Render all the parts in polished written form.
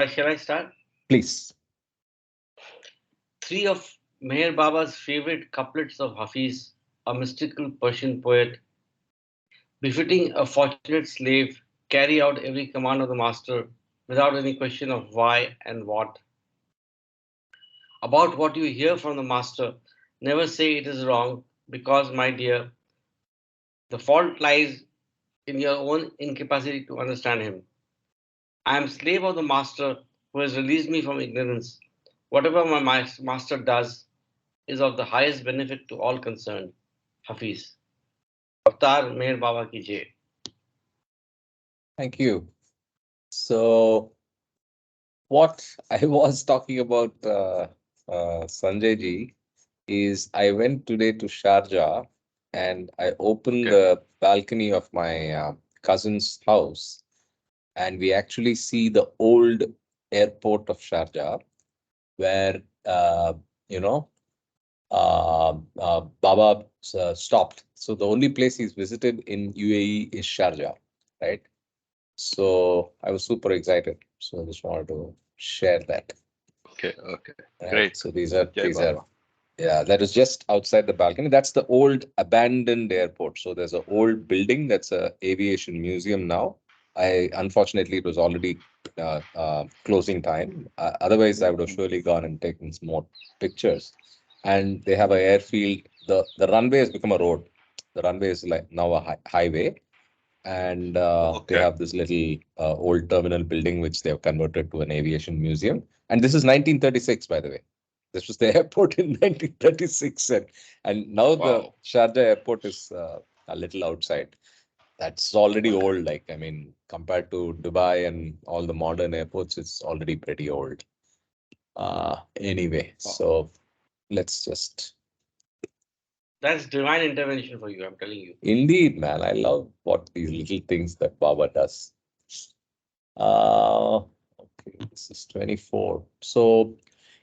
Shall I start? Please. Three of Meher Baba's favorite couplets of Hafiz, a mystical Persian poet, befitting a fortunate slave, carry out every command of the master without any question of why and what. About what you hear from the master, never say it is wrong, because, my dear, the fault lies in your own incapacity to understand him. I am slave of the master who has released me from ignorance. Whatever my master does is of the highest benefit to all concerned. Hafiz. Avatar Meher Baba ki jai. Thank you. So, what I was talking about, Sanjay ji, is I went today to Sharjah and I opened Okay. the balcony of my cousin's house, and we actually see the old airport of Sharjah where, you know, Baba stopped. So the only place he's visited in UAE is Sharjah, right? So I was super excited. So I just wanted to share that. Okay. Okay. Right. Great. So Jai these are Baba. yeah, that is just outside the balcony. That's the old abandoned airport. So there's an old building that's a aviation museum now. I unfortunately it was already closing time. Otherwise, I would have surely gone and taken some more pictures. And they have a airfield. The runway has become a road. The runway is like now a highway, and they Okay. have this little old terminal building which they have converted to an aviation museum. And this is 1936, by the way. This was the airport in 1936, and now the Wow. Sharjah airport is a little outside. That's already Okay. old. Like, I mean, compared to Dubai and all the modern airports, it's already pretty old. Anyway, Wow. so let's just. That's divine intervention for you, I'm telling you. Indeed, man, I love what these little things that Baba does. Okay, this is 24. So,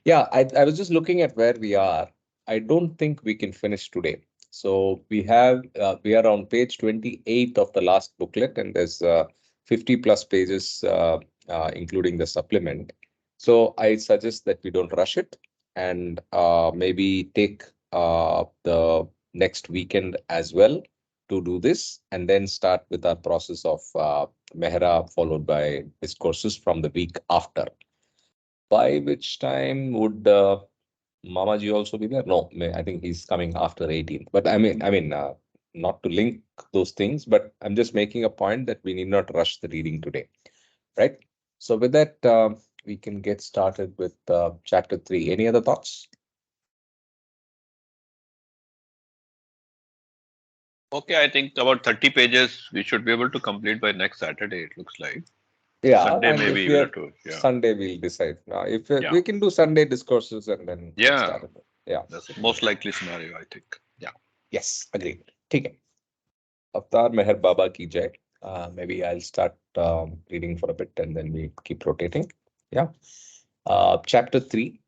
yeah, I was just looking at where we are. I don't think we can finish today. So we are on page 28 of the last booklet, and there's 50 plus pages, including the supplement. So I suggest that we don't rush it and maybe take the next weekend as well to do this, and then start with our process of Mehra, followed by discourses from the week after. By which time would Mamaji also be there? No, I think he's coming after 18th. But not to link those things, but I'm just making a point that we need not rush the reading today, right? So with that, we can get started with chapter 3. Any other thoughts? Okay. I think about 30 pages we should be able to complete by next Saturday, it looks like. Yeah, Sunday, and if maybe we we'll are have to. Yeah. Sunday, we'll decide. If Yeah. we can do Sunday discourses and then get Yeah. started. Yeah. That's the most likely scenario, I think. Yeah. Yes, agreed. ठीक है. Avtar Meher Baba ki jai. Maybe I'll start reading for a bit and then we keep rotating. Yeah. Chapter 3,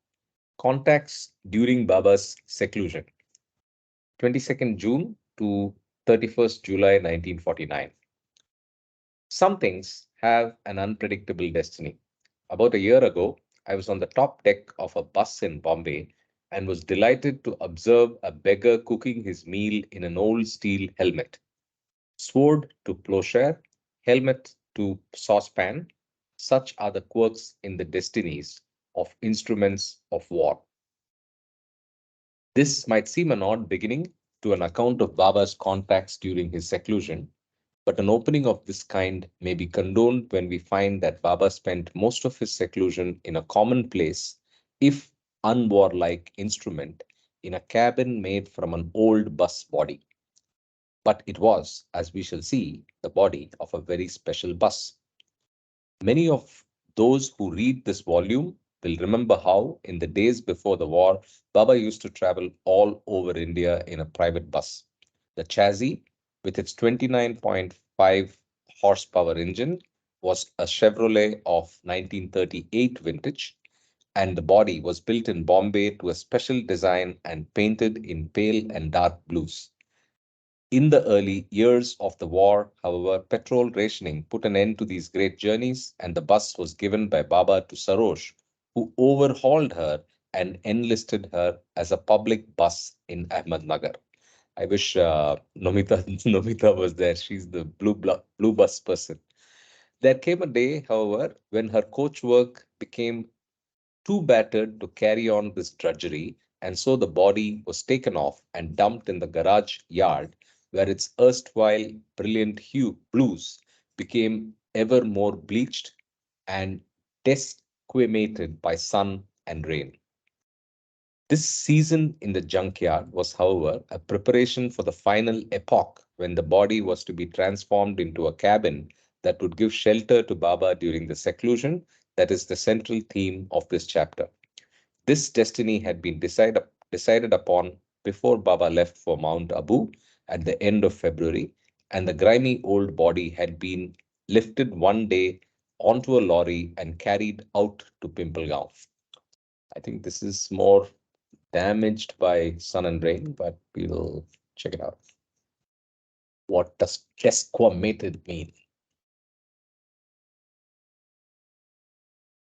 Contacts During Baba's Seclusion, 22nd June to 31st July 1949. Some things have an unpredictable destiny. About a year ago, I was on the top deck of a bus in Bombay and was delighted to observe a beggar cooking his meal in an old steel helmet. Sword to plowshare, helmet to saucepan, such are the quirks in the destinies of instruments of war. This might seem an odd beginning to an account of Baba's contacts during his seclusion, but an opening of this kind may be condoned when we find that Baba spent most of his seclusion in a commonplace, if unwarlike, instrument in a cabin made from an old bus body. But it was, as we shall see, the body of a very special bus. Many of those who read this volume will remember how, in the days before the war, Baba used to travel all over India in a private bus. The chassis, with its 29.5 horsepower engine, was a Chevrolet of 1938 vintage, and the body was built in Bombay to a special design and painted in pale and dark blues. In the early years of the war, however, petrol rationing put an end to these great journeys, and the bus was given by Baba to Saroj, who overhauled her and enlisted her as a public bus in Ahmednagar. I wish Nomita Nomita was there. She's the blue bus person. There came a day, however, when her coach work became too battered to carry on this drudgery, and so the body was taken off and dumped in the garage yard, where its erstwhile brilliant hue blues became ever more bleached and desquamated by sun and rain. This season in the junkyard was, however, a preparation for the final epoch when the body was to be transformed into a cabin that would give shelter to Baba during the seclusion that is the central theme of this chapter. This destiny had been decided upon before Baba left for Mount Abu at the end of February, and the grimy old body had been lifted one day onto a lorry and carried out to Pimplegaon. I think this is more damaged by sun and rain, but we'll check it out. What does desquamated mean?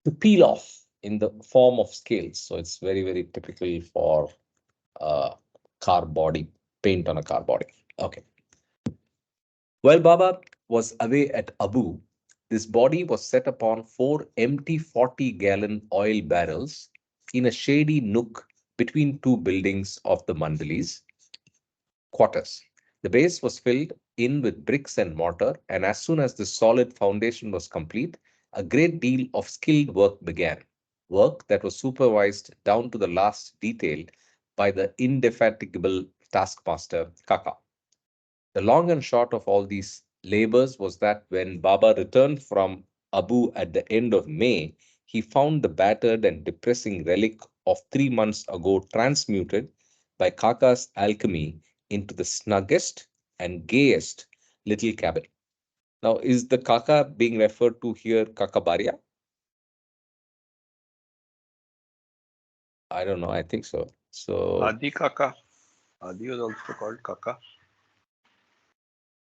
To peel off in the form of scales. So it's very, very typical for car body, paint on a car body. Okay. While Baba was away at Abu, this body was set upon four empty 40-gallon oil barrels in a shady nook between two buildings of the Mandalis quarters. The base was filled in with bricks and mortar, and as soon as the solid foundation was complete, a great deal of skilled work began. Work that was supervised down to the last detail by the indefatigable taskmaster Kaka. The long and short of all these labors was that when Baba returned from Abu at the end of May, he found the battered and depressing relic of 3 months ago transmuted by Kaka's alchemy into the snuggest and gayest little cabin. Now, is the Kaka being referred to here Kakabaria? I don't know. I think so. So, Adi Kaka. Adi was also called Kaka.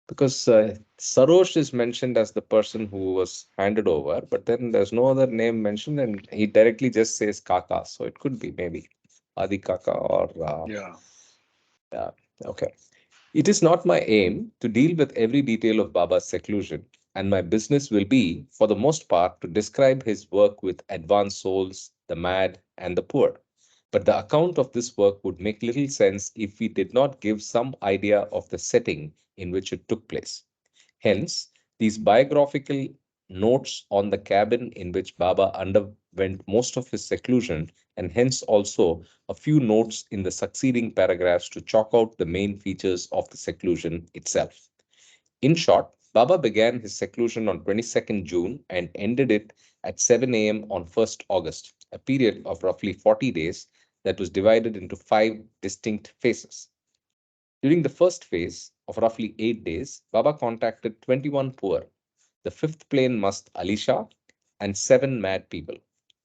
because Sarosh is mentioned as the person who was handed over, but then there's no other name mentioned, and he directly just says Kaka. So it could be maybe Adi Kaka or Yeah. okay. It is not my aim to deal with every detail of Baba's seclusion, and my business will be, for the most part, to describe his work with advanced souls, the mad, and the poor. But the account of this work would make little sense if we did not give some idea of the setting in which it took place. Hence, these biographical notes on the cabin in which Baba underwent most of his seclusion, and hence also a few notes in the succeeding paragraphs to chalk out the main features of the seclusion itself. In short, Baba began his seclusion on 22nd June and ended it at 7 a.m. on 1st August, a period of roughly 40 days that was divided into five distinct phases. During the first phase of roughly 8 days, Baba contacted 21 poor, the fifth plane must Alisha, and seven mad people,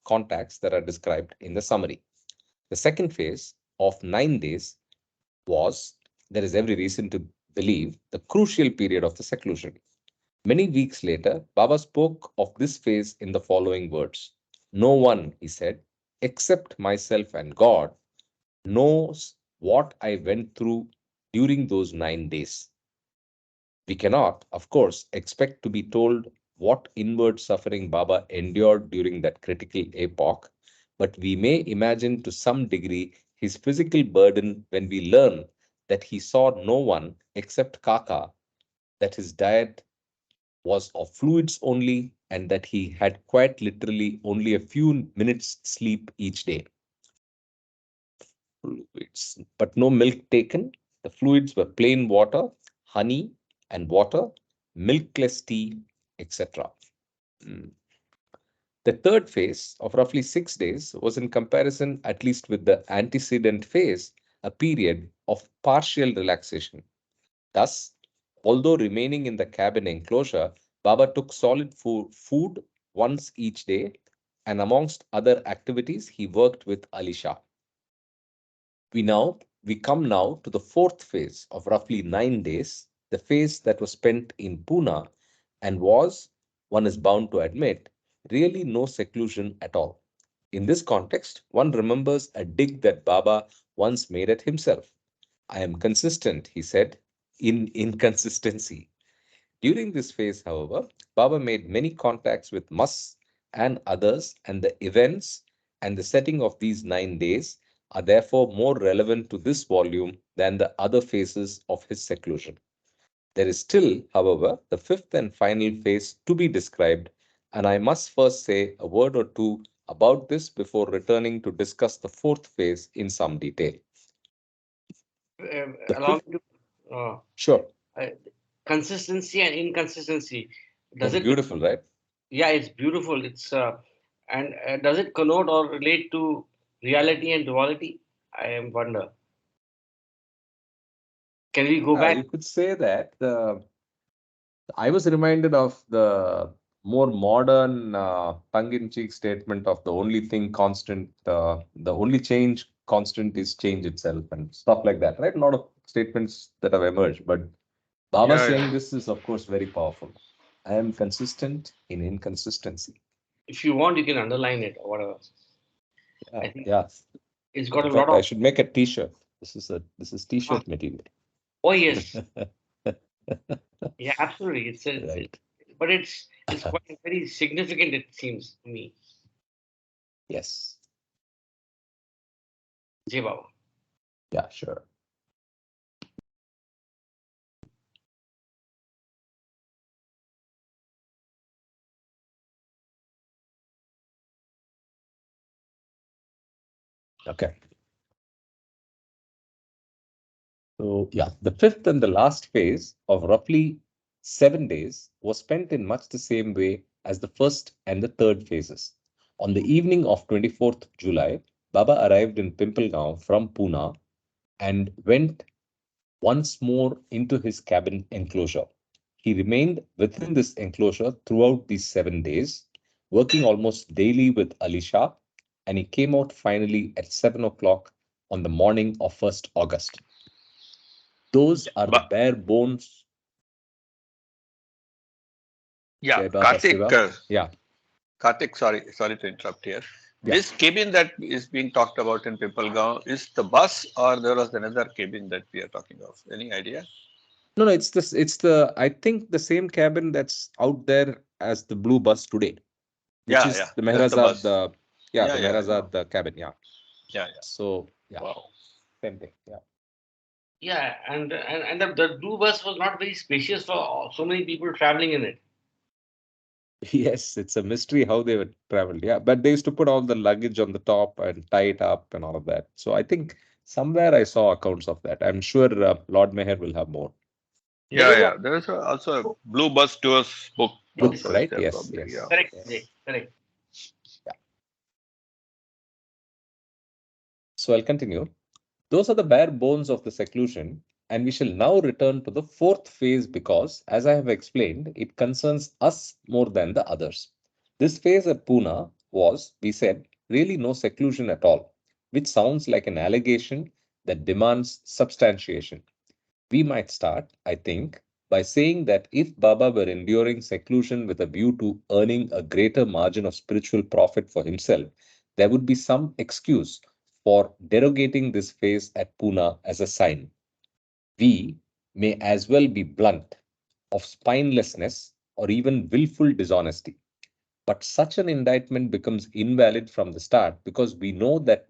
contacts that are described in the summary. The second phase of 9 days was, there is every reason to believe, the crucial period of the seclusion. Many weeks later, Baba spoke of this phase in the following words. No one, he said, except myself and God, knows what I went through during those 9 days. We cannot, of course, expect to be told what inward suffering Baba endured during that critical epoch, but we may imagine to some degree his physical burden when we learn that he saw no one except Kaka, that his diet was of fluids only, and that he had quite literally only a few minutes sleep each day. Fluids, but no milk taken. The fluids were plain water, honey, and water, milkless tea, etc. Mm. The third phase of roughly 6 days was, in comparison, at least with the antecedent phase, a period of partial relaxation. Thus, although remaining in the cabin enclosure, Baba took solid food once each day, and amongst other activities, he worked with Alisha. We now we come now to the fourth phase of roughly 9 days, the phase that was spent in Pune and was, one is bound to admit, really no seclusion at all. In this context, one remembers a dig that Baba once made at himself. I am consistent, he said, in inconsistency. During this phase, however, Baba made many contacts with Masts and others, and the events and the setting of these 9 days are therefore more relevant to this volume than the other phases of his seclusion. There is still, however, the fifth and final phase to be described, and I must first say a word or two about this before returning to discuss the fourth phase in some detail. The Allow fifth, me to sure, uh, consistency and inconsistency. Does that's it? beautiful, right? Yeah, it's beautiful. It's and does it connote or relate to reality and duality? I am wonder. Can we go You back? could say that I was reminded of the more modern tongue-in-cheek statement of the only thing constant, the only change constant is change itself and stuff like that, right? A lot of statements that have emerged, but Baba Yeah, saying yeah. this is, of course, very powerful. I am consistent in inconsistency. If you want, you can underline it or whatever. Yeah, I think yeah. it's got In a lot fact, I of. should make a T-shirt. This is Ah, T-shirt material. oh yes, yeah, absolutely. Right. But it's quite very significant. It seems to me, Yes. J Baba. Yeah, sure. Okay. So, yeah, the fifth and the last phase of roughly 7 days was spent in much the same way as the first and the third phases. On the evening of 24th July, Baba arrived in Pimpalgaon from Pune and went once more into his cabin enclosure. He remained within this enclosure throughout these 7 days, working almost daily with Ali Shah, and he came out finally at 7 o'clock on the morning of 1st August. Those are the But bare bones. yeah, Jai Baba Karthik, Shiva. Yeah, Karthik, sorry to interrupt here. yeah. This cabin that is being talked about in Pimpalgaon is the bus, or there was another cabin that we are talking of? Any idea? No, no, it's this, it's the, I think the same cabin that's out there as the blue bus today, which Yeah, yeah, is the that's the Mehrazad, bus. yeah, Yeah, the yeah, I know. Mehrazad cabin. Yeah. Yeah, yeah. So, yeah, Wow. same thing. Yeah. Yeah, and the blue bus was not very spacious for so many people traveling in it. Yes, it's a mystery how they were traveled. Yeah, but they used to put all the luggage on the top and tie it up and all of that. So I think somewhere I saw accounts of that. I'm sure Lord Meher will have more. There Yeah, was yeah. There is also a Blue Bus Tours book Book, also a is right? there Yes, probably. Yeah. yes, correct, yes. Jay, correct. Yeah. So I'll continue. Those are the bare bones of the seclusion, and we shall now return to the fourth phase because, as I have explained, it concerns us more than the others. This phase at Pune was, we said, really no seclusion at all, which sounds like an allegation that demands substantiation. We might start, I think, by saying that if Baba were enduring seclusion with a view to earning a greater margin of spiritual profit for himself, there would be some excuse for derogating this phase at Pune as a sign. We may as well be blunt of spinelessness or even willful dishonesty. But such an indictment becomes invalid from the start because we know that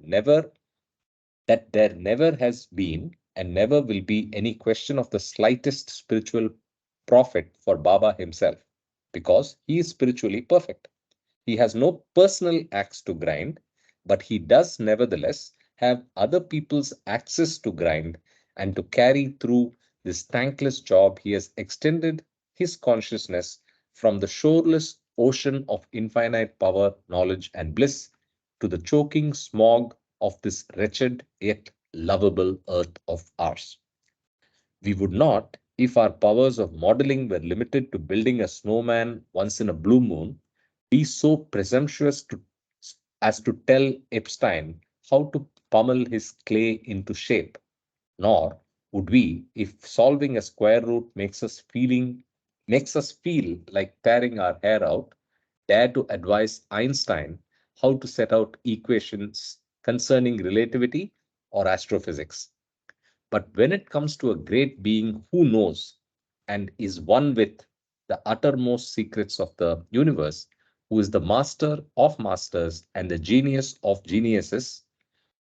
there never has been and never will be any question of the slightest spiritual profit for Baba himself, because he is spiritually perfect. He has no personal axe to grind, but he does nevertheless have other people's axes to grind, and to carry through this thankless job, he has extended his consciousness from the shoreless ocean of infinite power, knowledge, and bliss to the choking smog of this wretched yet lovable earth of ours. We would not, if our powers of modeling were limited to building a snowman once in a blue moon, be so presumptuous as to tell Epstein how to pummel his clay into shape. Nor would we, if solving a square root makes us feel like tearing our hair out, dare to advise Einstein how to set out equations concerning relativity or astrophysics. But when it comes to a great being who knows and is one with the uttermost secrets of the universe, who is the master of masters and the genius of geniuses,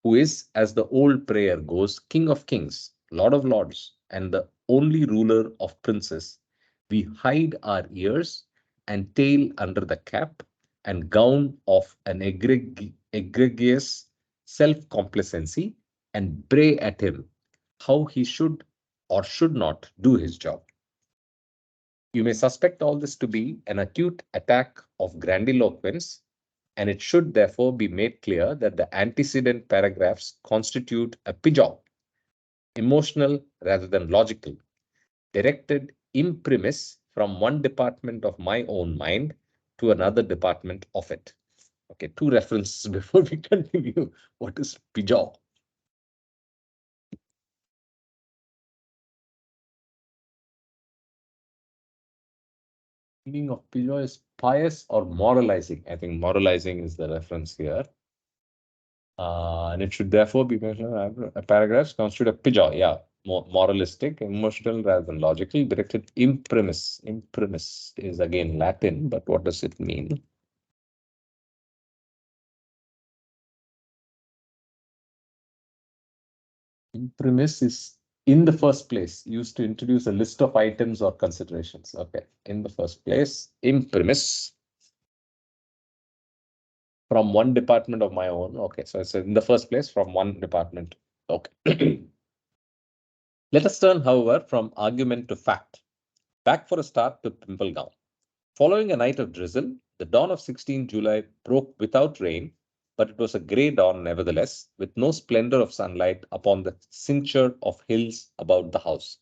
who is, as the old prayer goes, King of kings, Lord of lords, and the only ruler of princes, we hide our ears and tail under the cap and gown of an egregious self complacency and bray at him how he should or should not do his job. You may suspect all this to be an acute attack of grandiloquence, and it should therefore be made clear that the antecedent paragraphs constitute a pigeon, emotional rather than logical, directed imprimis from one department of my own mind to another department of it. Okay, two references before we continue. What is pigeon? Meaning of pigeon is pious or moralizing. I think moralizing is the reference here. And it should therefore be paragraphs constitute a pigeon. Yeah, more moralistic, emotional rather than logical, directed imprimis. Imprimis is again Latin, but what does it mean? Imprimis is in the first place, used to introduce a list of items or considerations. Okay, in the first place, imprimis from one department of my own. Okay, so it's in the first place from one department. Okay. Let us turn, however, from argument to fact. Back for a start to Pimplegown. Following a night of drizzle, the dawn of 16 July broke without rain, but it was a grey dawn nevertheless, with no splendor of sunlight upon the cincture of hills about the house.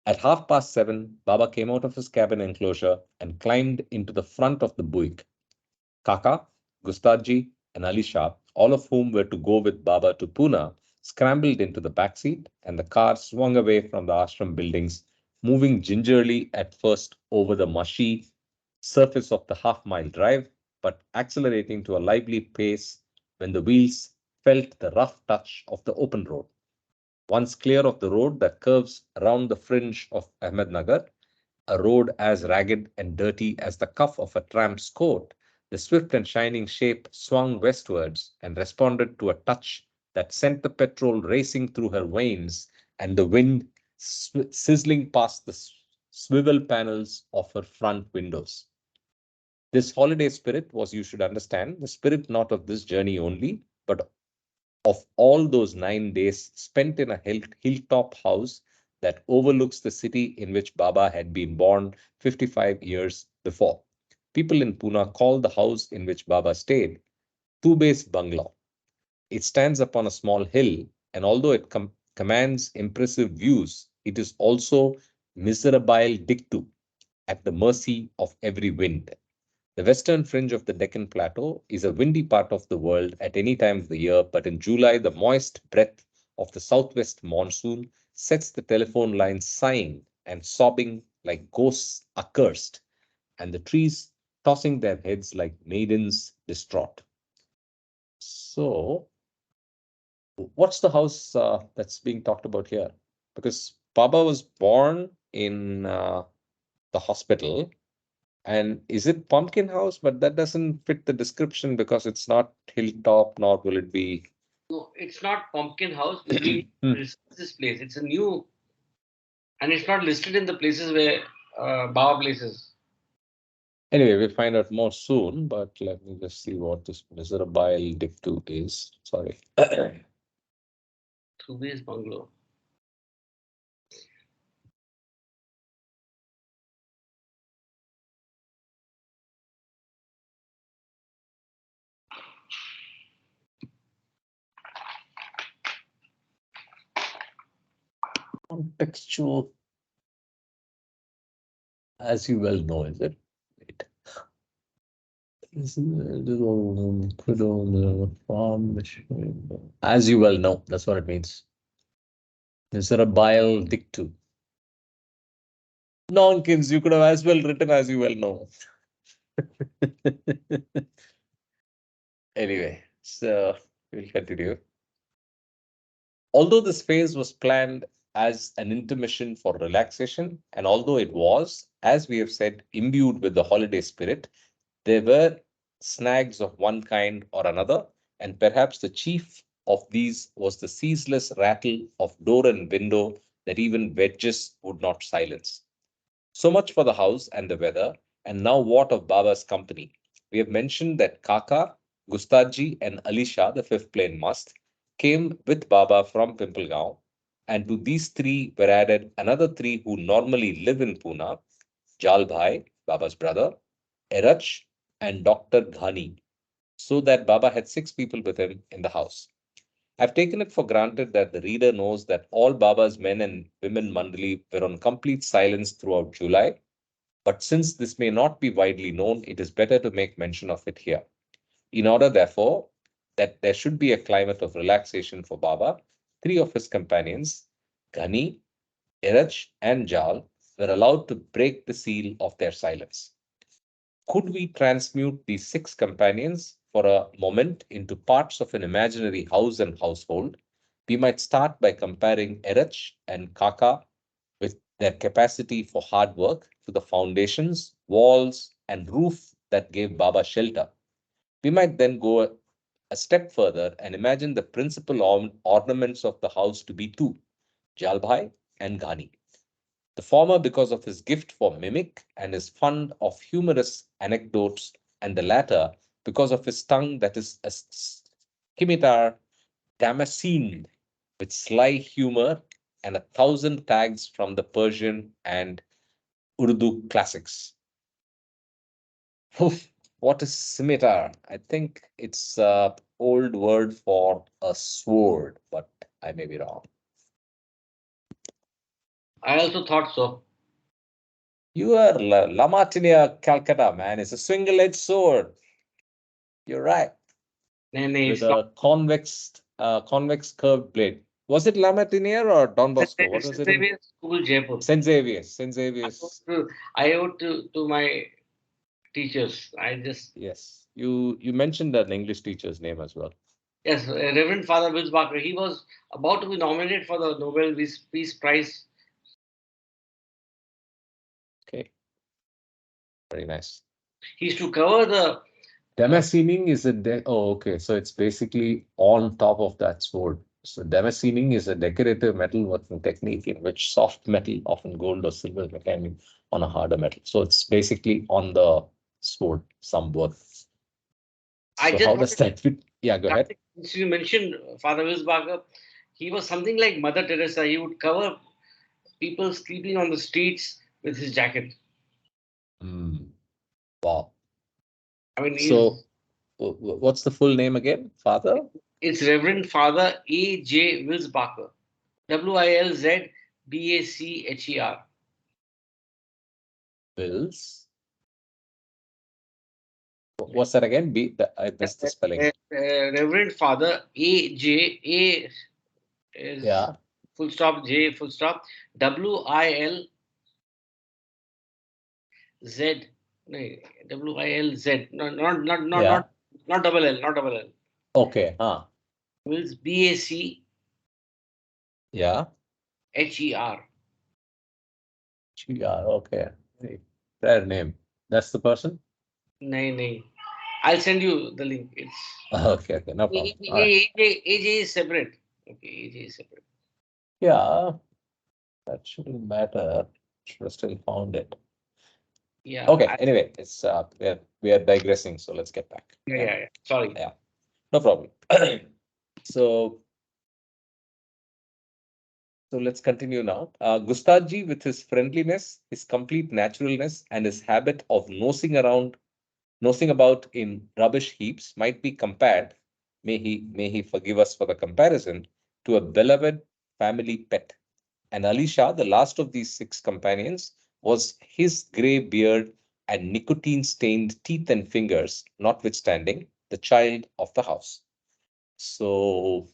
At 7:30, Baba came out of his cabin enclosure and climbed into the front of the buick. Kaka, Gustaji, and Ali Shah, all of whom were to go with Baba to Pune, scrambled into the back seat, and the car swung away from the ashram buildings, moving gingerly at first over the mushy surface of the half-mile drive, but accelerating to a lively pace when the wheels felt the rough touch of the open road. Once clear of the road that curves around the fringe of Ahmednagar, a road as ragged and dirty as the cuff of a tramp's coat, the swift and shining shape swung westwards and responded to a touch that sent the petrol racing through her veins and the wind sizzling past the swivel panels of her front windows. This holiday spirit was, you should understand, the spirit not of this journey only, but of all those 9 days spent in a hilltop house that overlooks the city in which Baba had been born 55 years before. People in Pune call the house in which Baba stayed Tube's Bungalow. It stands upon a small hill, and although it commands impressive views, it is also miserabile dictu, at the mercy of every wind. The western fringe of the Deccan Plateau is a windy part of the world at any time of the year, but in July, the moist breath of the southwest monsoon sets the telephone lines sighing and sobbing like ghosts accursed, and the trees tossing their heads like maidens distraught. So, what's the house that's being talked about here? Because Baba was born in the hospital. And is it Pumpkin House? But that doesn't fit the description because it's not hilltop, nor will it be. No, it's not Pumpkin House. We researched this place. It's a new, and it's not listed in the places where Baba places. Anyway, we'll find out more soon, but let me just see what this miserable dictu is. Sorry. Tube's Bungalow. Contextual, as you well know, is it? Wait. Put on the farm. As you well know, that's what it means. Is there a bile dictu? Donkins, you could have as well written as you well know. Anyway, so we'll continue. Although this phase was planned as an intermission for relaxation, and although it was, as we have said, imbued with the holiday spirit, there were snags of one kind or another, and perhaps the chief of these was the ceaseless rattle of door and window that even wedges would not silence. So much for the house and the weather, and now what of Baba's company? We have mentioned that Kaka, Gustaji, and Alisha, the fifth plane must, came with Baba from Pimpalgaon, and to these three were added another three who normally live in Pune, Jalbhai, Baba's brother, Erach, and Dr. Ghani, so that Baba had six people with him in the house. I've taken it for granted that the reader knows that all Baba's men and women mandali were on complete silence throughout July, but since this may not be widely known, it is better to make mention of it here. In order, therefore, that there should be a climate of relaxation for Baba, three of his companions, Ghani, Iraj, and Jal, were allowed to break the seal of their silence. Could we transmute these six companions for a moment into parts of an imaginary house and household? We might start by comparing Erach and Kaka with their capacity for hard work to the foundations, walls, and roof that gave Baba shelter. We might then go a step further and imagine the principal ornaments of the house to be two, Jalbhai and Ghani. The former because of his gift for mimic and his fund of humorous anecdotes, and the latter because of his tongue that is a scimitar damascened with sly humor and 1,000 tags from the Persian and Urdu classics. Oof, what is scimitar? I think it's an old word for a sword, but I may be wrong. I also thought so. You are La Martiniere, Calcutta, man. It's a single-edged sword. You're right. No, no, With it's not. a convex curved blade. Was it La Martiniere or Don Bosco? What was it in School Jaipur. St. Xavier's? St. I Xavier's. owed to my teachers. I just Yes. You mentioned an English teacher's name as well. yes, Reverend Father Wills Barker. He was about to be nominated for the Nobel Peace Prize. Okay. Very nice. He used to cover the Damascening is okay. So it's basically on top of that sword. So damascening is a decorative metalworking technique in which soft metal, often gold or silver, can on a harder metal. So it's basically on the sword, some worth. I So just how does wanted that fit? Yeah, go ahead. since you mentioned Father Wills Barker, he was something like Mother Teresa. He would cover people sleeping on the streets with his jacket. Wow. I mean, So what's the full name again? Father it's Reverend Father A. J. Wills Barker. Wilzbacher. Wills. What's that again? I missed the spelling. Reverend Father A. J. A. is Yeah. full stop J full stop Wilz. No, Wilz. No, Yeah. not double L, not double L. Okay. Wills Bacher. Yeah. Okay. Hey, fair name. That's the person? No, no. I'll send you the link. It's Okay. No problem. All right. AJ is separate. Okay, AJ is separate. Yeah. That shouldn't matter. Should have still found it. Yeah. Okay. Anyway, it's we are digressing. So let's get back. Yeah. Sorry. Yeah. No problem. So let's continue now. Gustaji, with his friendliness, his complete naturalness, and his habit of nosing about in rubbish heaps, might be compared, may he forgive us for the comparison, to a beloved family pet. And Alisha, the last of these six companions, was his grey beard and nicotine-stained teeth and fingers, notwithstanding, the child of the house. So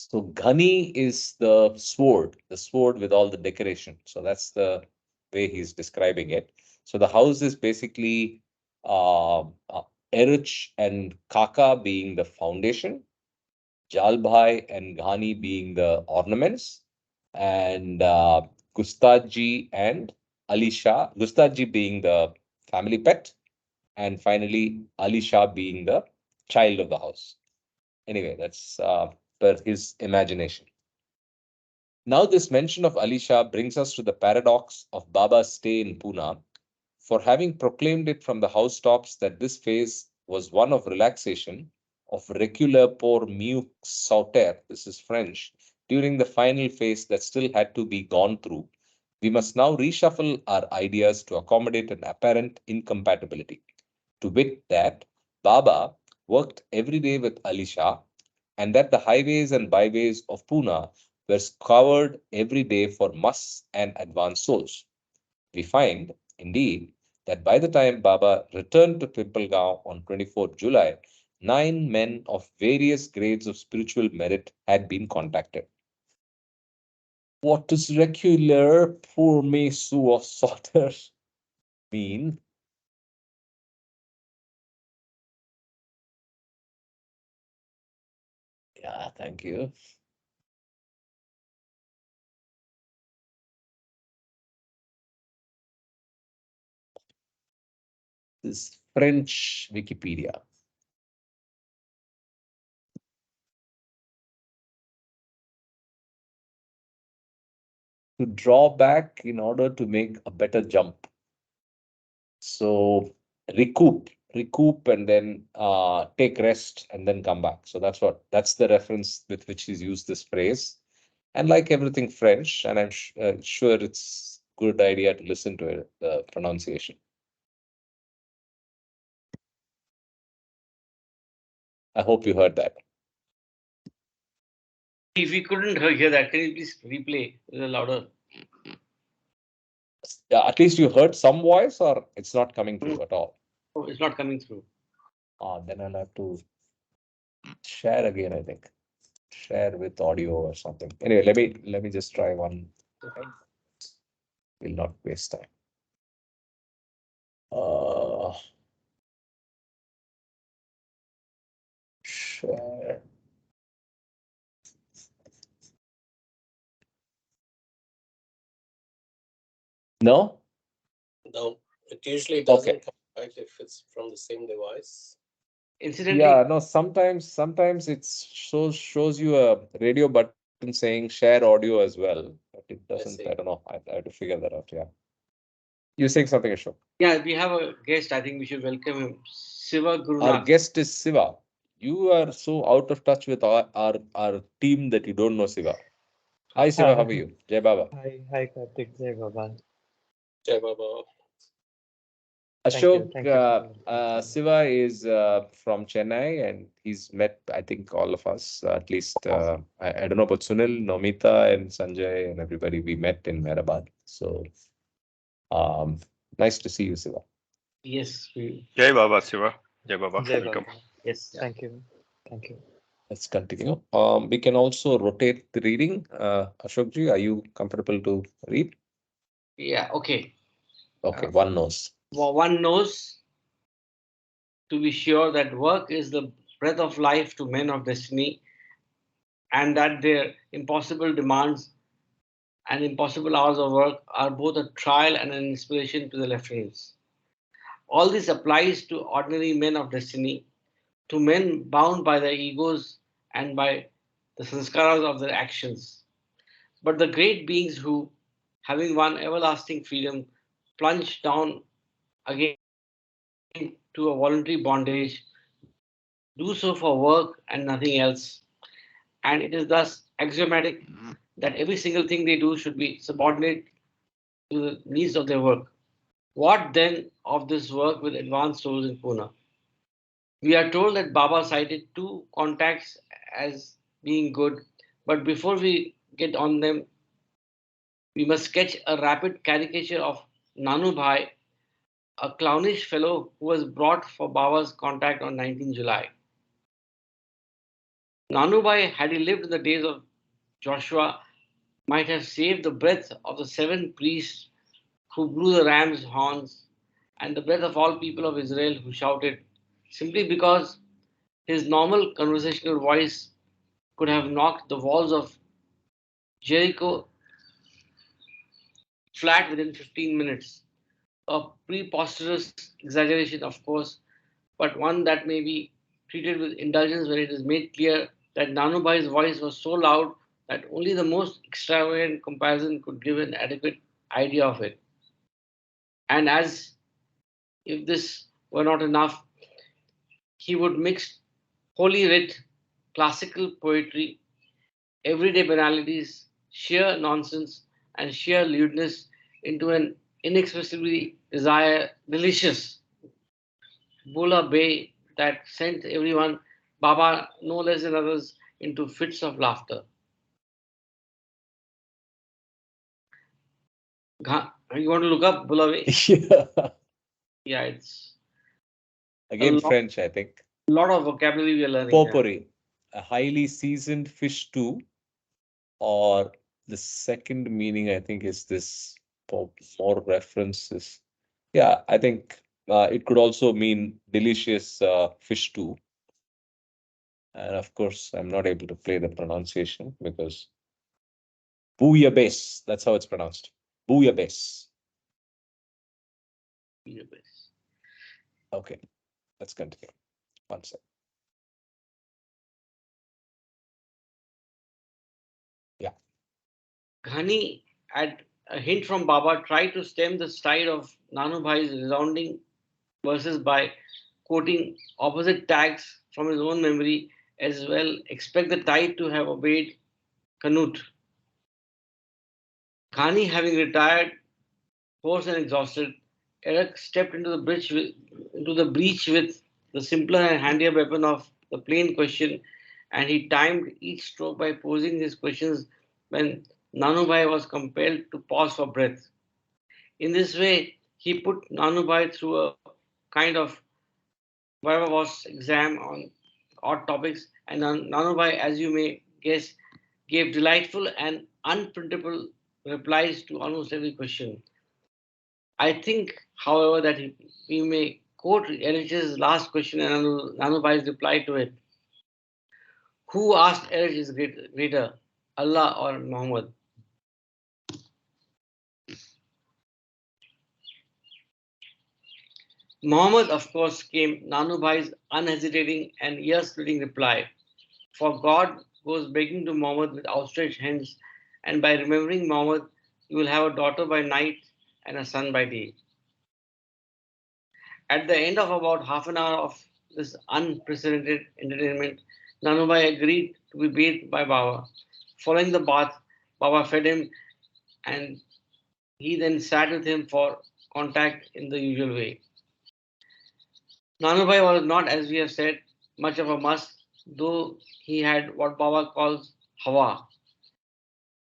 So Ghani is the sword with all the decoration. So that's the way he's describing it. So the house is basically Eruch and Kaka being the foundation, Jalbhai and Ghani being the ornaments, and Gustaji and Ali Shah, Gustaji being the family pet, and finally Ali Shah being the child of the house. Anyway, that's per his imagination. Now, this mention of Ali Shah brings us to the paradox of Baba's stay in Pune. For having proclaimed it from the housetops that this phase was one of relaxation, of reculer pour mieux sauter, this is French, during the final phase that still had to be gone through, we must now reshuffle our ideas to accommodate an apparent incompatibility. To wit that Baba worked every day with Ali Shah, and that the highways and byways of Pune were scoured every day for musts and advanced souls. We find, indeed, that by the time Baba returned to Pimpalgaon on 24th July, 9 men of various grades of spiritual merit had been contacted. What does regular pour me of Sauter mean? Yeah, thank you. This French Wikipedia. To draw back in order to make a better jump. So recoup, and then take rest and then come back. So that's the reference with which he's used this phrase. And like everything French, and I'm sure it's good idea to listen to it, the pronunciation. I hope you heard that. If you couldn't hear that, can you please replay a little louder? Yeah, at least you heard some voice, or it's not coming through at all. Oh, it's not coming through. Then I'll have to share again, I think. Share with audio or something. Anyway, let me just try one. Will not waste time. Share. No? No, it usually doesn't come back if it's from the same device. Incidentally, Yeah, no, sometimes it shows you a radio button saying share audio as well, but it doesn't. I don't know. I have to figure that out. Yeah. You're saying something, Ashok? yeah, we have a guest. I think we should welcome him. Siva Our Gurunath. guest is Siva. You are so out of touch with our team that you don't know Siva. Hi Siva, how are you? Jai Baba. Hi, Karthik. Jai Baba. Jai Baba. Ashok, Thank you for Siva is from Chennai, and he's met, I think, all of us. At least I don't know about Sunil, Nomita, and Sanjay, and everybody we met in Mehrabad. So nice to see you, Siva. Yes, Jai Baba Siva. Jai Baba. Jai Welcome. Baba. yes. Thank you. Thank you. Let's continue. We can also rotate the reading. Ashokji, are you comfortable to read? Yeah, okay. Okay, one knows. One knows to be sure that work is the breath of life to men of destiny, and that their impossible demands and impossible hours of work are both a trial and an inspiration to the lieutenants. All this applies to ordinary men of destiny, to men bound by their egos and by the sanskaras of their actions. But the great beings who, having won everlasting freedom, plunge down again to a voluntary bondage, do so for work and nothing else. And it is thus axiomatic that every single thing they do should be subordinate to the needs of their work. What then of this work with advanced souls in Pune? We are told that Baba cited two contacts as being good, but before we get on them, we must sketch a rapid caricature of Nanu Bhai, a clownish fellow who was brought for Baba's contact on 19 July. Nanubai, had he lived in the days of Joshua, might have saved the breath of the 7 priests who blew the ram's horns and the breath of all people of Israel who shouted, simply because his normal conversational voice could have knocked the walls of Jericho flat within 15 minutes. A preposterous exaggeration, of course, but one that may be treated with indulgence when it is made clear that Nanubai's voice was so loud that only the most extravagant comparison could give an adequate idea of it. And as if this were not enough, he would mix holy writ, classical poetry, everyday banalities, sheer nonsense, and sheer lewdness into an inexpressibly delicious Bula Bay that sent everyone, Baba no less than others, into fits of laughter. You want to look up Bula Bay? Yeah. Yeah, it's a Again, French, I think. lot of vocabulary we are learning. Potpourri, a highly seasoned fish stew, or the second meaning, I think, is this more references. Yeah, I think it could also mean delicious fish stew. And of course, I'm not able to play the pronunciation because bouillabaisse, that's how it's pronounced. Bouillabaisse. Yeah. Okay, let's continue. One second. Yeah. Ghani, at a hint from Baba, tried to stem the tide of Nanubhai's resounding verses by quoting opposite tags from his own memory as well. Expect the tide to have obeyed Canute. Ghani, having retired, hoarse and exhausted, Eric stepped into the breach with the simpler and handier weapon of the plain question, and he timed each stroke by posing his questions when Nanubai was compelled to pause for breath. In this way, he put Nanubai through a kind of whatever was exam on odd topics, and Nanubai, as you may guess, gave delightful and unprintable replies to almost every question. I think, however, that we may quote Erich's last question and Nanubai's reply to it. Who asked Erich is greater, Allah or Muhammad? Muhammad, of course, came Nanubai's unhesitating and ear-splitting reply. For God goes begging to Muhammad with outstretched hands, and by remembering Muhammad, you will have a daughter by night and a son by day. At the end of about half an hour of this unprecedented entertainment, Nanubai agreed to be bathed by Baba. Following the bath, Baba fed him and he then sat with him for contact in the usual way. Nanubai was not, as we have said, much of a must, though he had what Baba calls Hawa.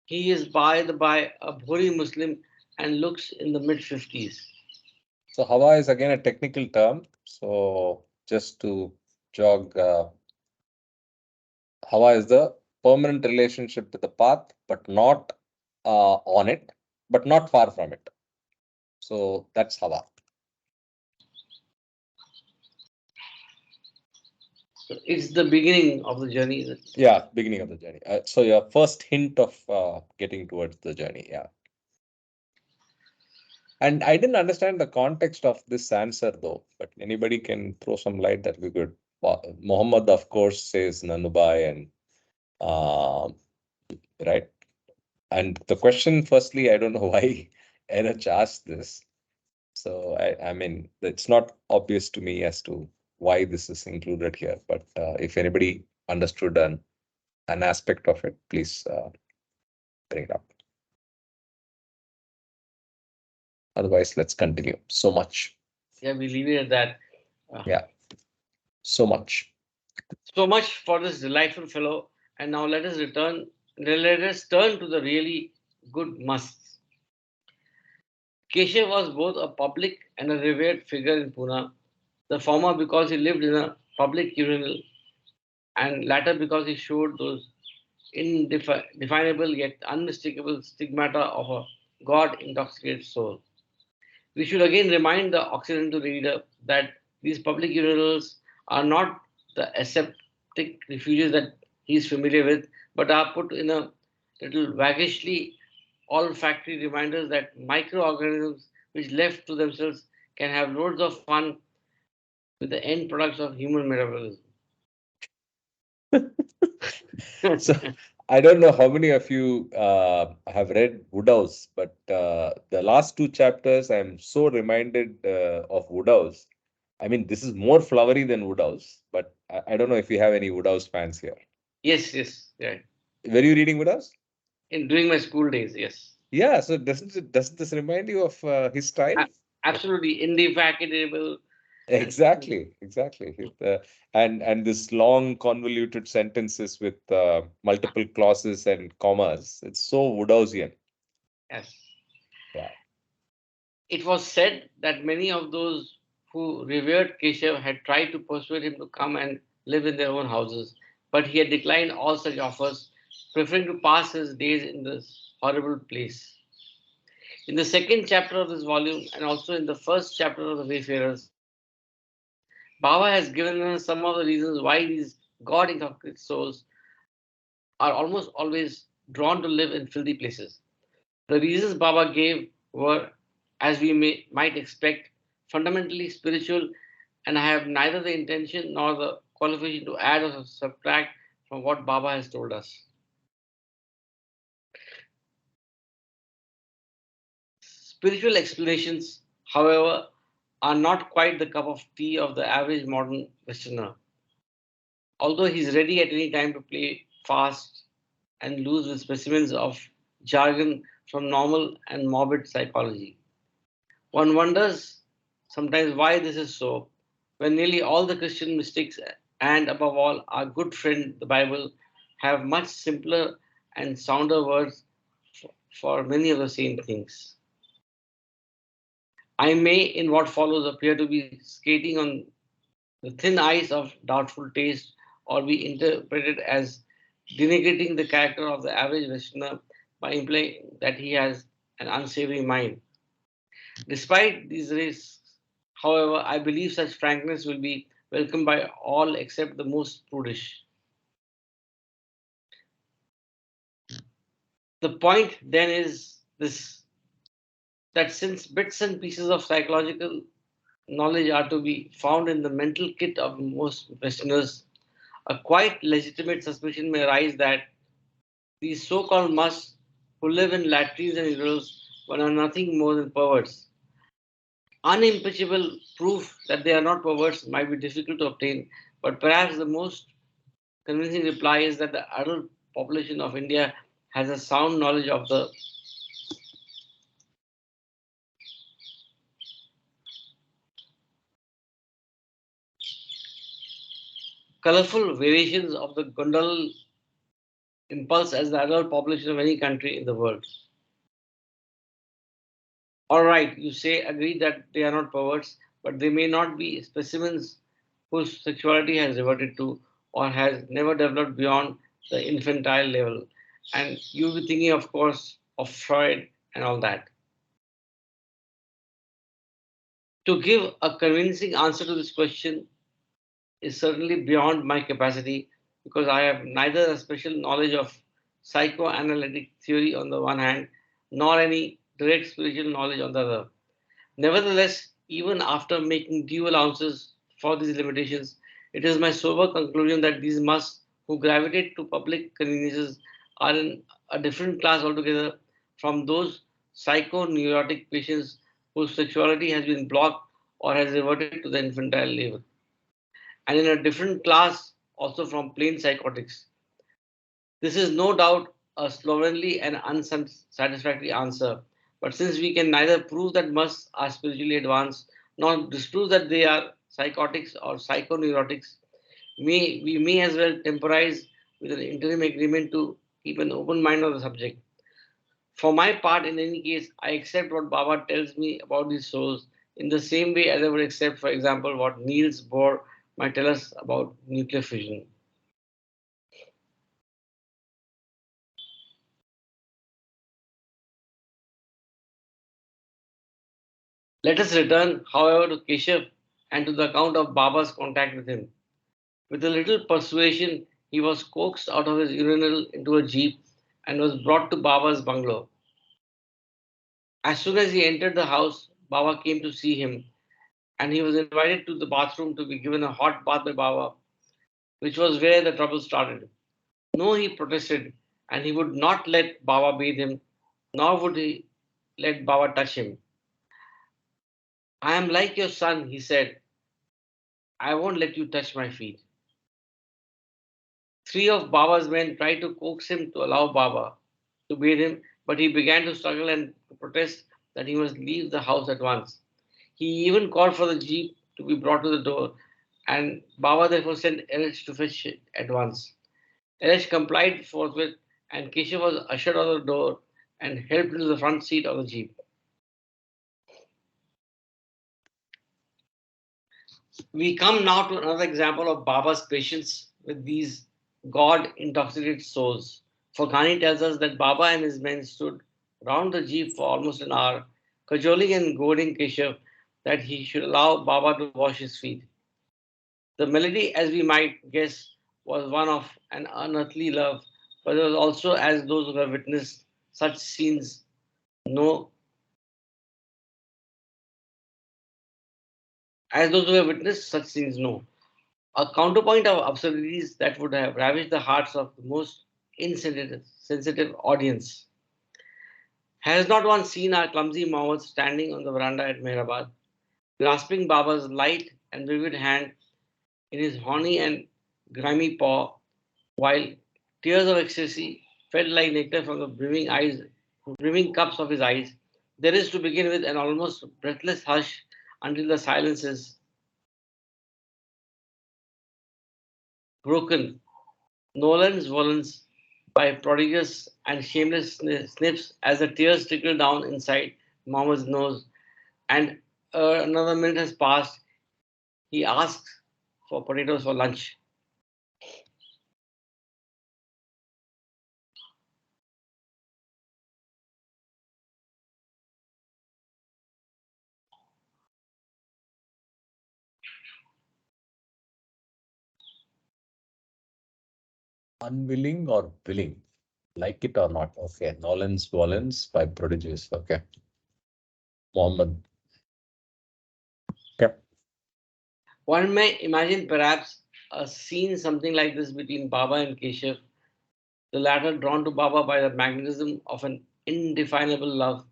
He is by the by a Bhori Muslim and looks in the mid 50s. So Hawa is again a technical term. So just to jog, Hawa is the permanent relationship with the path, but not on it, but not far from it. So that's Hawa. It's the beginning of the journey. Yeah, beginning of the journey. So your first hint of getting towards the journey. Yeah. And I didn't understand the context of this answer though, but anybody can throw some light that we could. Muhammad, of course, says Nanubai and right. And the question, firstly, I don't know why Erich asked this. So I mean, it's not obvious to me as to why this is included here. But if anybody understood an aspect of it, please bring it up. Otherwise, let's continue. So much. Yeah, we leave it at that. Yeah. So much. So much for this delightful fellow. And now let us turn to the really good musts. Keshav was both a public and a revered figure in Pune, the former because he lived in a public urinal, and latter because he showed those indefinable yet unmistakable stigmata of a God-intoxicated soul. We should again remind the Occidental reader that these public funerals are not the aseptic refuges that he is familiar with, but are put in a little waggishly olfactory reminders that microorganisms which left to themselves can have loads of fun with the end products of human metabolism. So I don't know how many of you have read Woodhouse, but the last two chapters, I'm so reminded of Woodhouse. I mean, this is more flowery than Woodhouse, but I don't know if you have any Woodhouse fans here. Yes, yes, yeah. Were you reading Woodhouse? In during my school days, yes. Yeah, so doesn't this remind you of his style? Absolutely indefatigable and Exactly. And this long convoluted sentences with multiple clauses and commas. It's so Woodhousean. yes. Yeah. It was said that many of those who revered Keshav had tried to persuade him to come and live in their own houses, but he had declined all such offers, preferring to pass his days in this horrible place. In the second chapter of this volume, and also in the first chapter of the Wayfarers, Baba has given us some of the reasons why these God-intoxicated souls are almost always drawn to live in filthy places. The reasons Baba gave were, as we might expect, fundamentally spiritual, and I have neither the intention nor the qualification to add or subtract from what Baba has told us. Spiritual explanations, however, are not quite the cup of tea of the average modern Westerner. Although he's ready at any time to play fast and loose with specimens of jargon from normal and morbid psychology. One wonders sometimes why this is so, when nearly all the Christian mystics and above all our good friend the Bible have much simpler and sounder words for many of the same things. I may, in what follows, appear to be skating on the thin ice of doubtful taste or be interpreted as denigrating the character of the average Westerner by implying that he has an unsavory mind. Despite these risks, however, I believe such frankness will be welcomed by all except the most prudish. The point then is this, that since bits and pieces of psychological knowledge are to be found in the mental kit of most Westerners, a quite legitimate suspicion may arise that these so called musts who live in latrines and urinals but are nothing more than perverts. Unimpeachable proof that they are not perverts might be difficult to obtain, but perhaps the most convincing reply is that the adult population of India has a sound knowledge of the colorful variations of the gondal impulse as the adult population of any country in the world. All right, you say, agree that they are not perverts, but they may not be specimens whose sexuality has reverted to or has never developed beyond the infantile level. And you'll be thinking, of course, of Freud and all that. To give a convincing answer to this question is certainly beyond my capacity because I have neither a special knowledge of psychoanalytic theory on the one hand, nor any direct spiritual knowledge on the other. Nevertheless, even after making due allowances for these limitations, it is my sober conclusion that these musts who gravitate to public conveniences are in a different class altogether from those psychoneurotic patients whose sexuality has been blocked or has reverted to the infantile level, and in a different class also from plain psychotics. This is no doubt a slovenly and unsatisfactory answer, but since we can neither prove that musts are spiritually advanced nor disprove that they are psychotics or psychoneurotics, we may as well temporize with an interim agreement to keep an open mind on the subject. For my part, in any case, I accept what Baba tells me about these souls in the same way as I would accept, for example, what Niels Bohr might tell us about nuclear fusion. Let us return, however, to Keshav and to the account of Baba's contact with him. With a little persuasion, he was coaxed out of his urinal into a jeep and was brought to Baba's bungalow. As soon as he entered the house, Baba came to see him, and he was invited to the bathroom to be given a hot bath by Baba, which was where the trouble started. No, he protested, and he would not let Baba bathe him, nor would he let Baba touch him. I am like your son, he said. I won't let you touch my feet. Three of Baba's men tried to coax him to allow Baba to bathe him, but he began to struggle and to protest that he must leave the house at once. He even called for the jeep to be brought to the door, and Baba therefore sent Erish to fetch it at once. Erish complied forthwith, and Keshav was ushered out of the door and helped into the front seat of the jeep. We come now to another example of Baba's patience with these God-intoxicated souls. For Ghani tells us that Baba and his men stood round the jeep for almost an hour, cajoling and goading Keshav that he should allow Baba to wash his feet. The melody, as we might guess, was one of an unearthly love, but it was also, know, as those who have witnessed such scenes know, a counterpoint of absurdities that would have ravished the hearts of the most insensitive sensitive audience. Has not one seen our clumsy Mohammed standing on the veranda at Mehrabad, grasping Baba's light and vivid hand in his horny and grimy paw, while tears of ecstasy fell like nectar from the brimming cups of his eyes? There is to begin with an almost breathless hush until the silence is broken Nolan's volans by prodigious and shameless snips as the tears trickle down inside Mohammed's nose, and another minute has passed. He asks for potatoes for lunch. Unwilling or willing, like it or not. Okay, Nolan's Volans by Prodigious. Okay, Mohammed. Okay. One may imagine perhaps a scene something like this between Baba and Keshav, the latter drawn to Baba by the magnetism of an indefinable love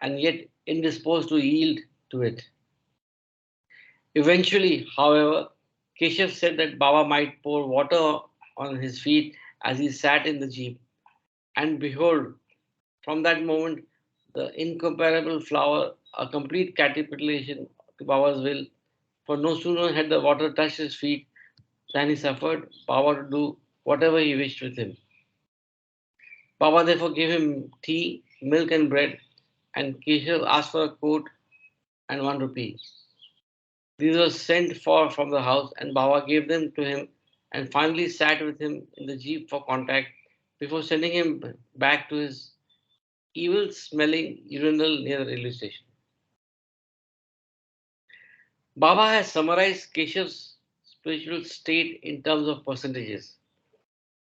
and yet indisposed to yield to it. Eventually, however, Keshav said that Baba might pour water on his feet as he sat in the jeep. And behold, from that moment, the incomparable flower, a complete capitulation to Baba's will, for no sooner had the water touched his feet than he suffered Baba to do whatever he wished with him. Baba therefore gave him tea, milk, and bread, and Keshav asked for a coat and 1 rupee. These were sent for from the house, and Baba gave them to him and finally sat with him in the jeep for contact before sending him back to his evil smelling urinal near the railway station. Baba has summarized Keshav's spiritual state in terms of percentages.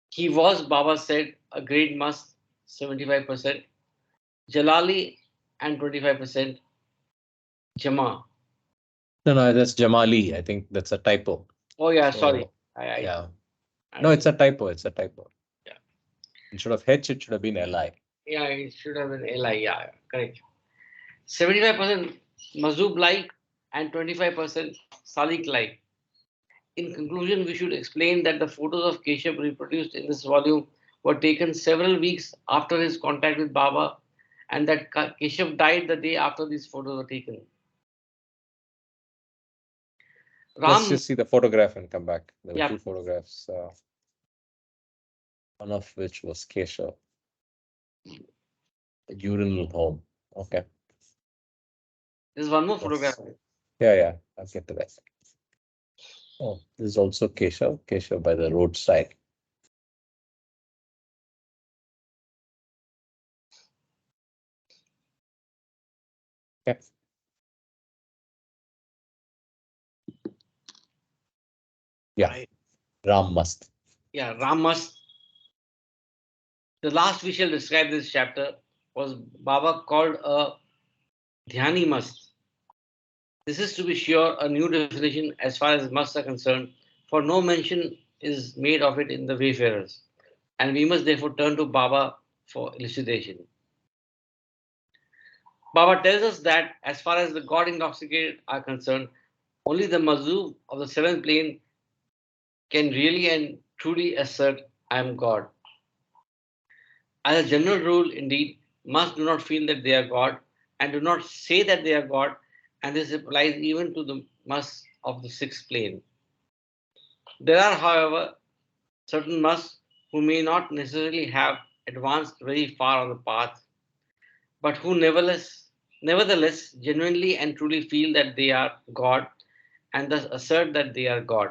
He was, Baba said, a great must, 75%, Jalali and 25%, Jama. No, that's Jamali. I think that's a typo. Oh yeah, So, sorry. yeah. I No, it's a typo. It's a typo. Yeah. Instead of H, it should have been Li. Yeah, it should have been Li. Yeah, correct. 75% Mazub like and 25% Salik like. In conclusion, we should explain that the photos of Keshav reproduced in this volume were taken several weeks after his contact with Baba, and that Keshav died the day after these photos were taken. Let's Ram, just see the photograph and come back. There were yeah, two photographs, one of which was Keshav, urinal home. Okay. there's one more Yes. photograph. Yeah, I'll get to that. Oh, this is also Keshav by the roadside. Okay. Yeah, Right. Ram must. Yeah, Ram must. The last we shall describe this chapter was Baba called a dhyani must. This is to be sure a new definition as far as musts are concerned, for no mention is made of it in the Wayfarers, and we must therefore turn to Baba for elucidation. Baba tells us that as far as the God intoxicated are concerned, only the Mazub of the seventh plane can really and truly assert, I am God. As a general rule, indeed, must do not feel that they are God and do not say that they are God, and this applies even to the must of the sixth plane. There are, however, certain musts who may not necessarily have advanced very far on the path, but who nevertheless genuinely and truly feel that they are God and thus assert that they are God.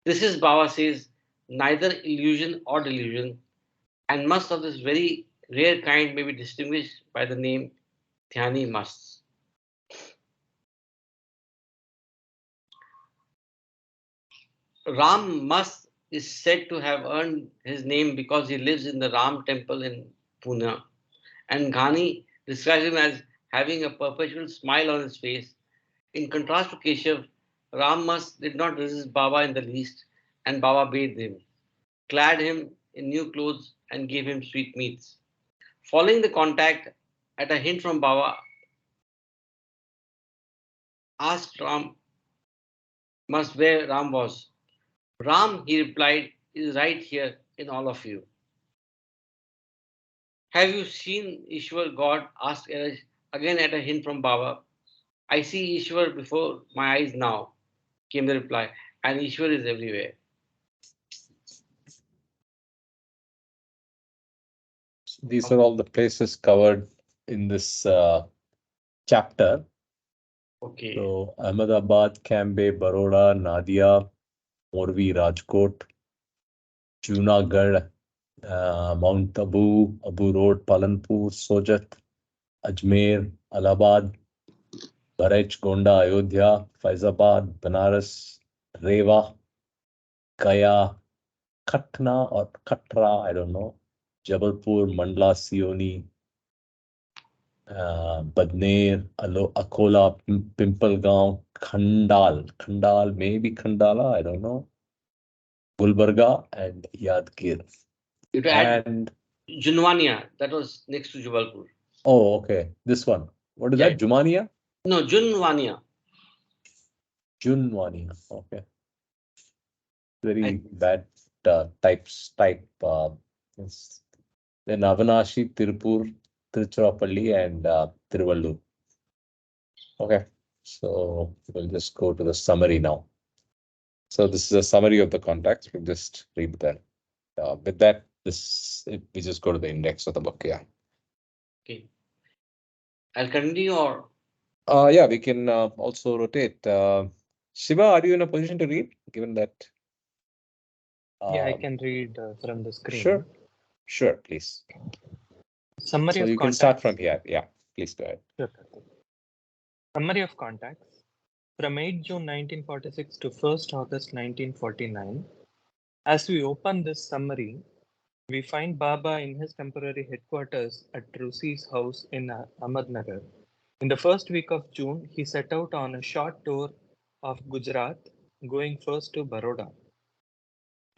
This is, Baba says, neither illusion or delusion, and musts of this very rare kind may be distinguished by the name Dhyani musts. Ram must is said to have earned his name because he lives in the Ram temple in Pune, and Ghani describes him as having a perpetual smile on his face. In contrast to Keshav, Ram must did not resist Baba in the least, and Baba bathed him, clad him in new clothes, and gave him sweetmeats. Following the contact, at a hint from Baba, asked Ram must where Ram was. Ram, he replied, is right here in all of you. Have you seen Ishwar God? Asked Eraj, again at a hint from Baba. I see Ishwar before my eyes now, came the reply, and Ishwar is everywhere. These are all the places covered in this chapter. Okay. So Ahmedabad, Cambay, Baroda, Nadia, Morvi, Rajkot, Junagadh, Mount Abu, Abu Road, Palanpur, Sojat, Ajmer, Allahabad, Baraj, Gonda, Ayodhya, Faizabad, Banaras, Rewa, Gaya, Katna or Katra, I don't know, Jabalpur, Mandla, Sioni, Badner, Akola, Pimpalgaon, Khandal, maybe Khandala, I don't know, Gulbarga, and Yadgir. You to add And Junwania, that was next to Jubalpur. oh, okay, this one. What is Yeah. that? Jumania? No, Junwania. Junwania. Okay. Very bad type. Yes. Then Avanashi, Tirupur, Tiruchirappalli, and Tiruvallur. Okay. So we'll just go to the summary now. So this is a summary of the contacts. We'll just read that. With that, we just go to the index of the book. Yeah. Okay. I'll continue or Yeah, we can also rotate. Shiva, are you in a position to read? Given that. Yeah, I can read from the screen. Sure. Sure, please. Summary So of you can contacts. start from here. Yeah, please go ahead. Sure, Karthik. Summary of contacts. From 8 June 1946 to 1st August 1949. As we open this summary, we find Baba in his temporary headquarters at Rusi's house in Ahmednagar. In the first week of June, he set out on a short tour of Gujarat, going first to Baroda.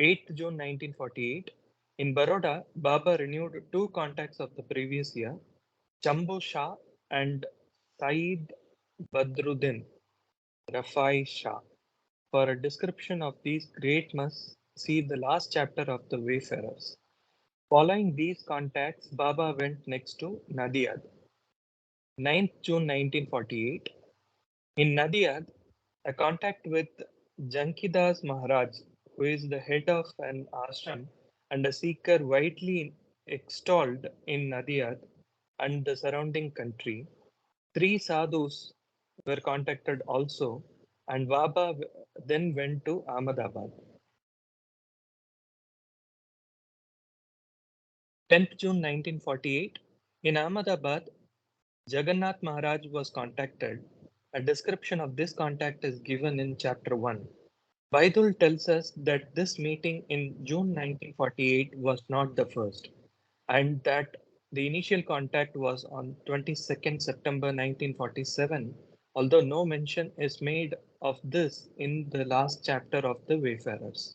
8th June 1948, in Baroda, Baba renewed two contacts of the previous year, Chambu Shah and Saeed Badruddin Rafai Shah. For a description of these great musts, see the last chapter of the Wayfarers. Following these contacts, Baba went next to Nadiad. 9th June 1948. In Nadiad, a contact with Jankidas Maharaj, who is the head of an ashram and a seeker widely extolled in Nadiad and the surrounding country. Three sadhus were contacted also, and Baba then went to Ahmedabad. 10th June 1948, in Ahmedabad, Jagannath Maharaj was contacted. A description of this contact is given in chapter 1. Baidul tells us that this meeting in June 1948 was not the first, and that the initial contact was on 22nd September 1947, although no mention is made of this in the last chapter of the Wayfarers.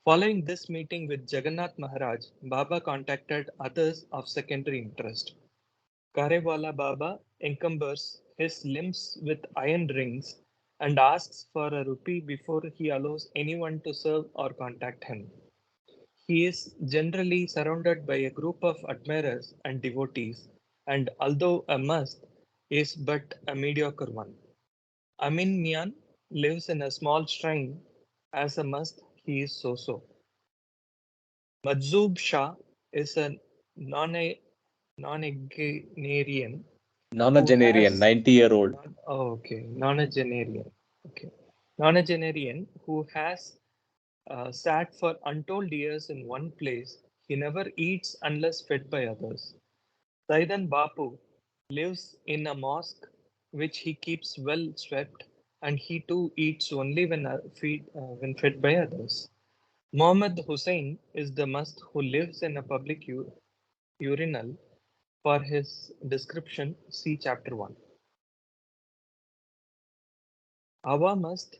Following this meeting with Jagannath Maharaj, Baba contacted others of secondary interest. Karewala Baba encumbers his limbs with iron rings and asks for a rupee before he allows anyone to serve or contact him. He is generally surrounded by a group of admirers and devotees, and although a mast, is but a mediocre one. Amin Mian lives in a small shrine. As a mast, he is so-so. Majzoob Shah is a nonagenarian who Nonagenarian, has 90-year-old. nonagenarian. Okay, nonagenarian who has sat for untold years in one place. He never eats unless fed by others. Saidan Bapu lives in a mosque which he keeps well swept, and he too eats only when fed by others. Mohammad Hussain is the must who lives in a public urinal. For his description, see chapter 1. Our must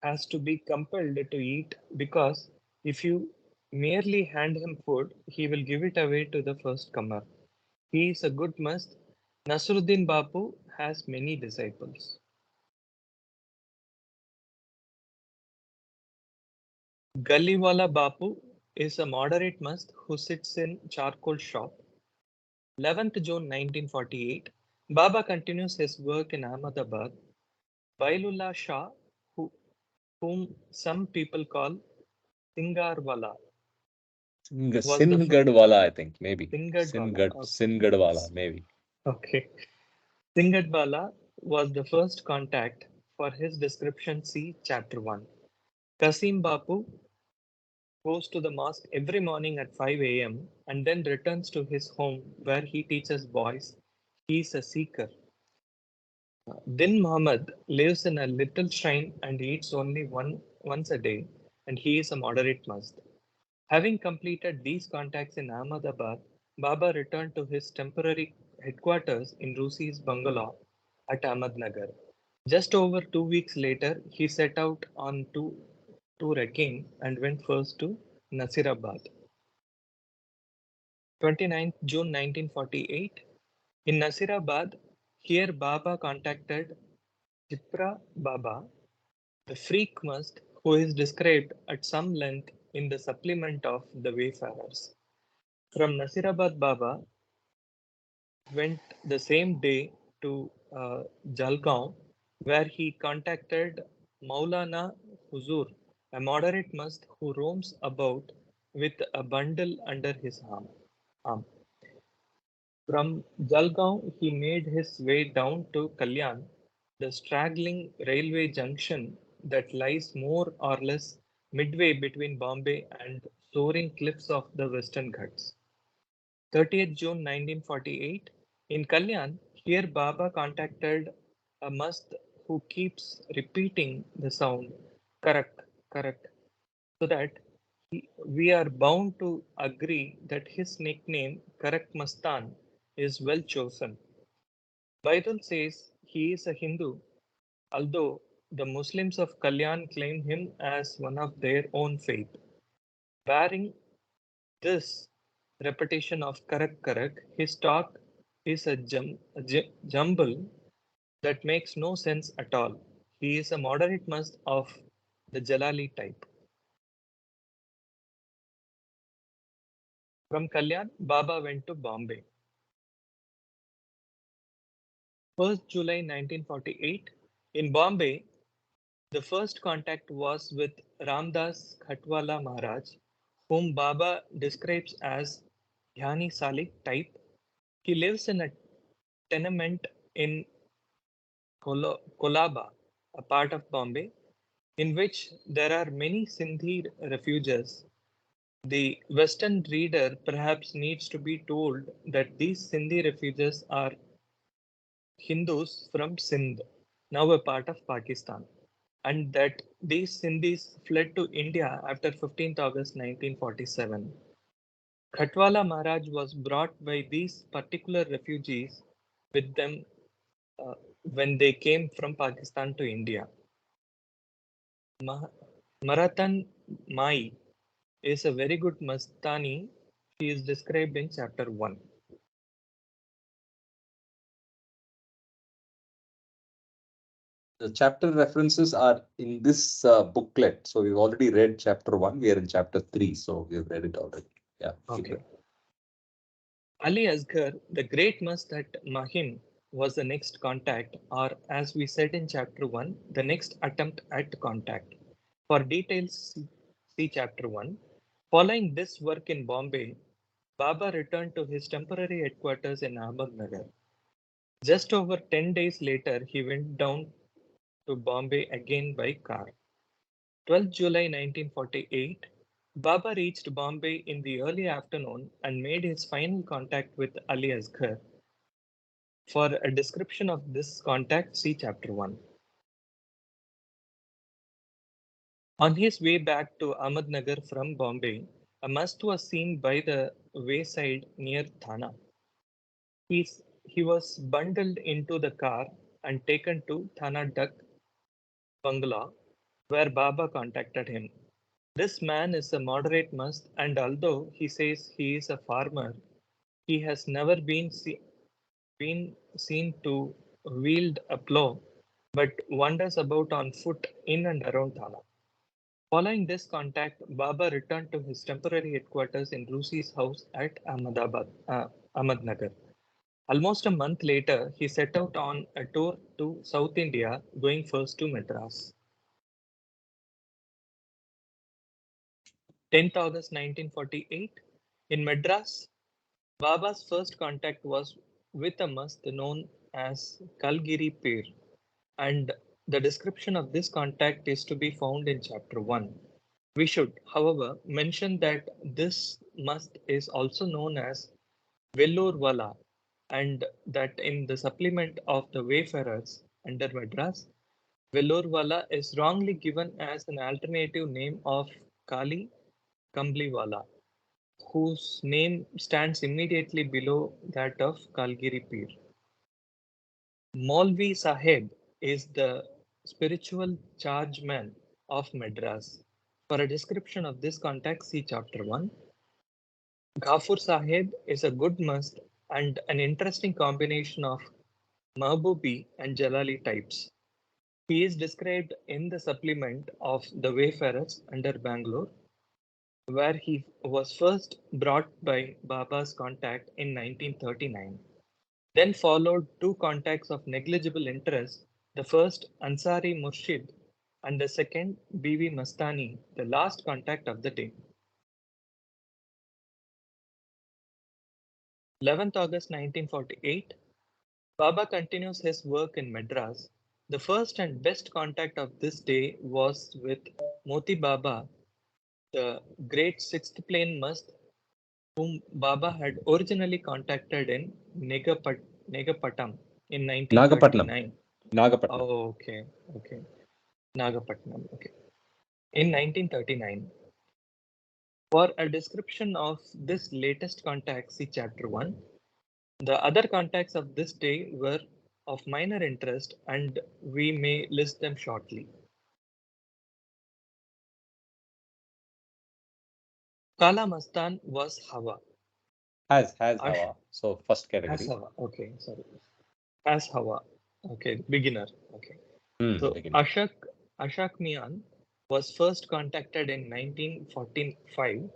has to be compelled to eat because if you merely hand him food, he will give it away to the first comer. He is a good must. Nasruddin Bapu has many disciples. Gulliwala Bapu is a moderate must who sits in charcoal shop. 11th June 1948, Baba continues his work in Ahmedabad. Bailullah Shah, whom some people call Singarwala, was the Singadwala, I think, maybe. Singadwala. Singadwala, maybe. Okay. Singadwala was the first contact. For his description, see chapter 1. Kasim Bapu goes to the mosque every morning at 5 a.m. and then returns to his home where he teaches boys. He is a seeker. Din Muhammad lives in a little shrine and eats only once a day, and he is a moderate must. Having completed these contacts in Ahmedabad, Baba returned to his temporary headquarters in Rusi's bungalow at Ahmednagar. Just over 2 weeks later, he set out on tour again and went first to Nasirabad. 29th June 1948. In Nasirabad, here Baba contacted Jipra Baba, the freak must who is described at some length in the supplement of the Wayfarers. From Nasirabad, Baba went the same day to Jalgaon, where he contacted Maulana Huzur, a moderate must who roams about with a bundle under his arm. From Jalgaon, he made his way down to Kalyan, the straggling railway junction that lies more or less midway between Bombay and soaring cliffs of the Western Ghats. 30th June 1948, in Kalyan, here Baba contacted a mast who keeps repeating the sound correct, correct, so that we are bound to agree that his nickname, Karak Mastan, is well chosen. Bible says he is a Hindu, although the Muslims of Kalyan claim him as one of their own faith. Bearing this repetition of Karak Karak, his talk is a jumble that makes no sense at all. He is a moderate must of the Jalali type. From Kalyan, Baba went to Bombay. 1st July 1948, in Bombay, the first contact was with Ramdas Khatwala Maharaj, whom Baba describes as Dhyani Salik type. He lives in a tenement in Kolaba, a part of Bombay, in which there are many Sindhi refugees. The Western reader perhaps needs to be told that these Sindhi refugees are Hindus from Sindh, now a part of Pakistan. and that these Sindhis fled to India after 15th August 1947. Khatwala Maharaj was brought by these particular refugees with them uh, when they came from Pakistan to India. Marathan Mai is a very good Mastani. She is described in chapter 1. The chapter references are in this booklet. So we've already read chapter 1. We are in chapter 3. So we've read it already. Yeah. Okay. Ali Asghar, the great must at Mahim, was the next contact, or as we said in chapter 1, the next attempt at contact. For details, see chapter 1. Following this work in Bombay, Baba returned to his temporary headquarters in Ahmednagar. Just over 10 days later, he went down to Bombay again by car. 12th July 1948, Baba reached Bombay in the early afternoon and made his final contact with Ali Asghar. For a description of this contact, see chapter 1. On his way back to Ahmednagar from Bombay, a mast was seen by the wayside near Thana. He was bundled into the car and taken to Thana Duck Bungalow, where Baba contacted him. This man is a moderate must, and although he says he is a farmer, he has never been seen to wield a plow, but wanders about on foot in and around Thana. Following this contact, Baba returned to his temporary headquarters in Rusi's house at Ahmednagar. Almost a month later, he set out on a tour to South India, going first to Madras. 10th August 1948, in Madras, Baba's first contact was with a mast known as Kalgiri Pir, and the description of this contact is to be found in chapter 1. We should, however, mention that this mast is also known as Vellore and that in the supplement of the Wayfarers under Madras, Vellore is wrongly given as an alternative name of Kali Kambliwala, whose name stands immediately below that of Kalgiri Pir. Maulvi Sahib is the spiritual chargeman of Madras. For a description of this contact, see chapter 1. Ghafur Sahib is a good must and an interesting combination of Mahbubi and Jalali types. He is described in the supplement of the Wayfarers under Bangalore, where he was first brought by Baba's contact in 1939. Then followed two contacts of negligible interest, the first Ansari Murshid and the second Bibi Mastani, the last contact of the day. 11th August 1948, Baba continues his work in Madras. The first and best contact of this day was with Moti Baba, the great sixth plane mast whom Baba had originally contacted in Negapatam in 1939. Nagapatnam. Oh, okay. Nagapatnam, okay. In 1939. For a description of this latest contact, see chapter 1. The other contacts of this day were of minor interest and we may list them shortly. Kala Mastan was Hawa. Has Hawa. So first category. Has Hawa. Okay, sorry. Has Hawa. Okay, beginner. Okay. So beginner. Ashak Mian was first contacted in 1945.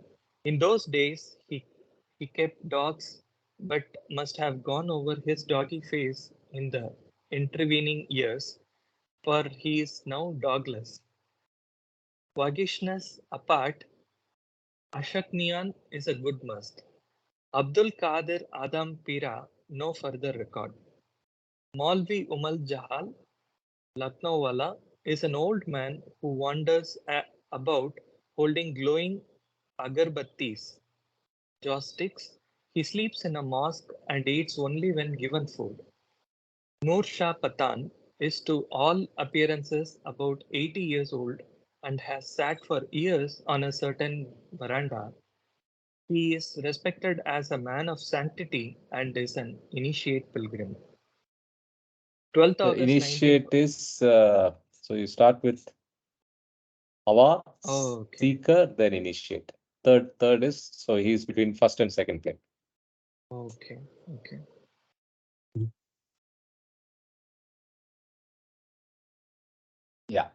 In those days, he kept dogs, but must have gone over his doggy phase in the intervening years, for he is now dogless. Waggishness apart, Ashak Mian is a good must. Abdul Qadir Adam Pira, no further record. Maulvi Umal Jahal, Lucknowwala, is an old man who wanders about holding glowing agarbattis, joss sticks. He sleeps in a mosque and eats only when given food. Noor Shah Patan is to all appearances about 80 years old and has sat for years on a certain veranda. He is respected as a man of sanctity and is an initiate pilgrim. 12th The August 19... initiate is, so you start with Hava, okay. Seeker, then initiate. Third is, so he's between first and second plane. Okay, okay. Yeah.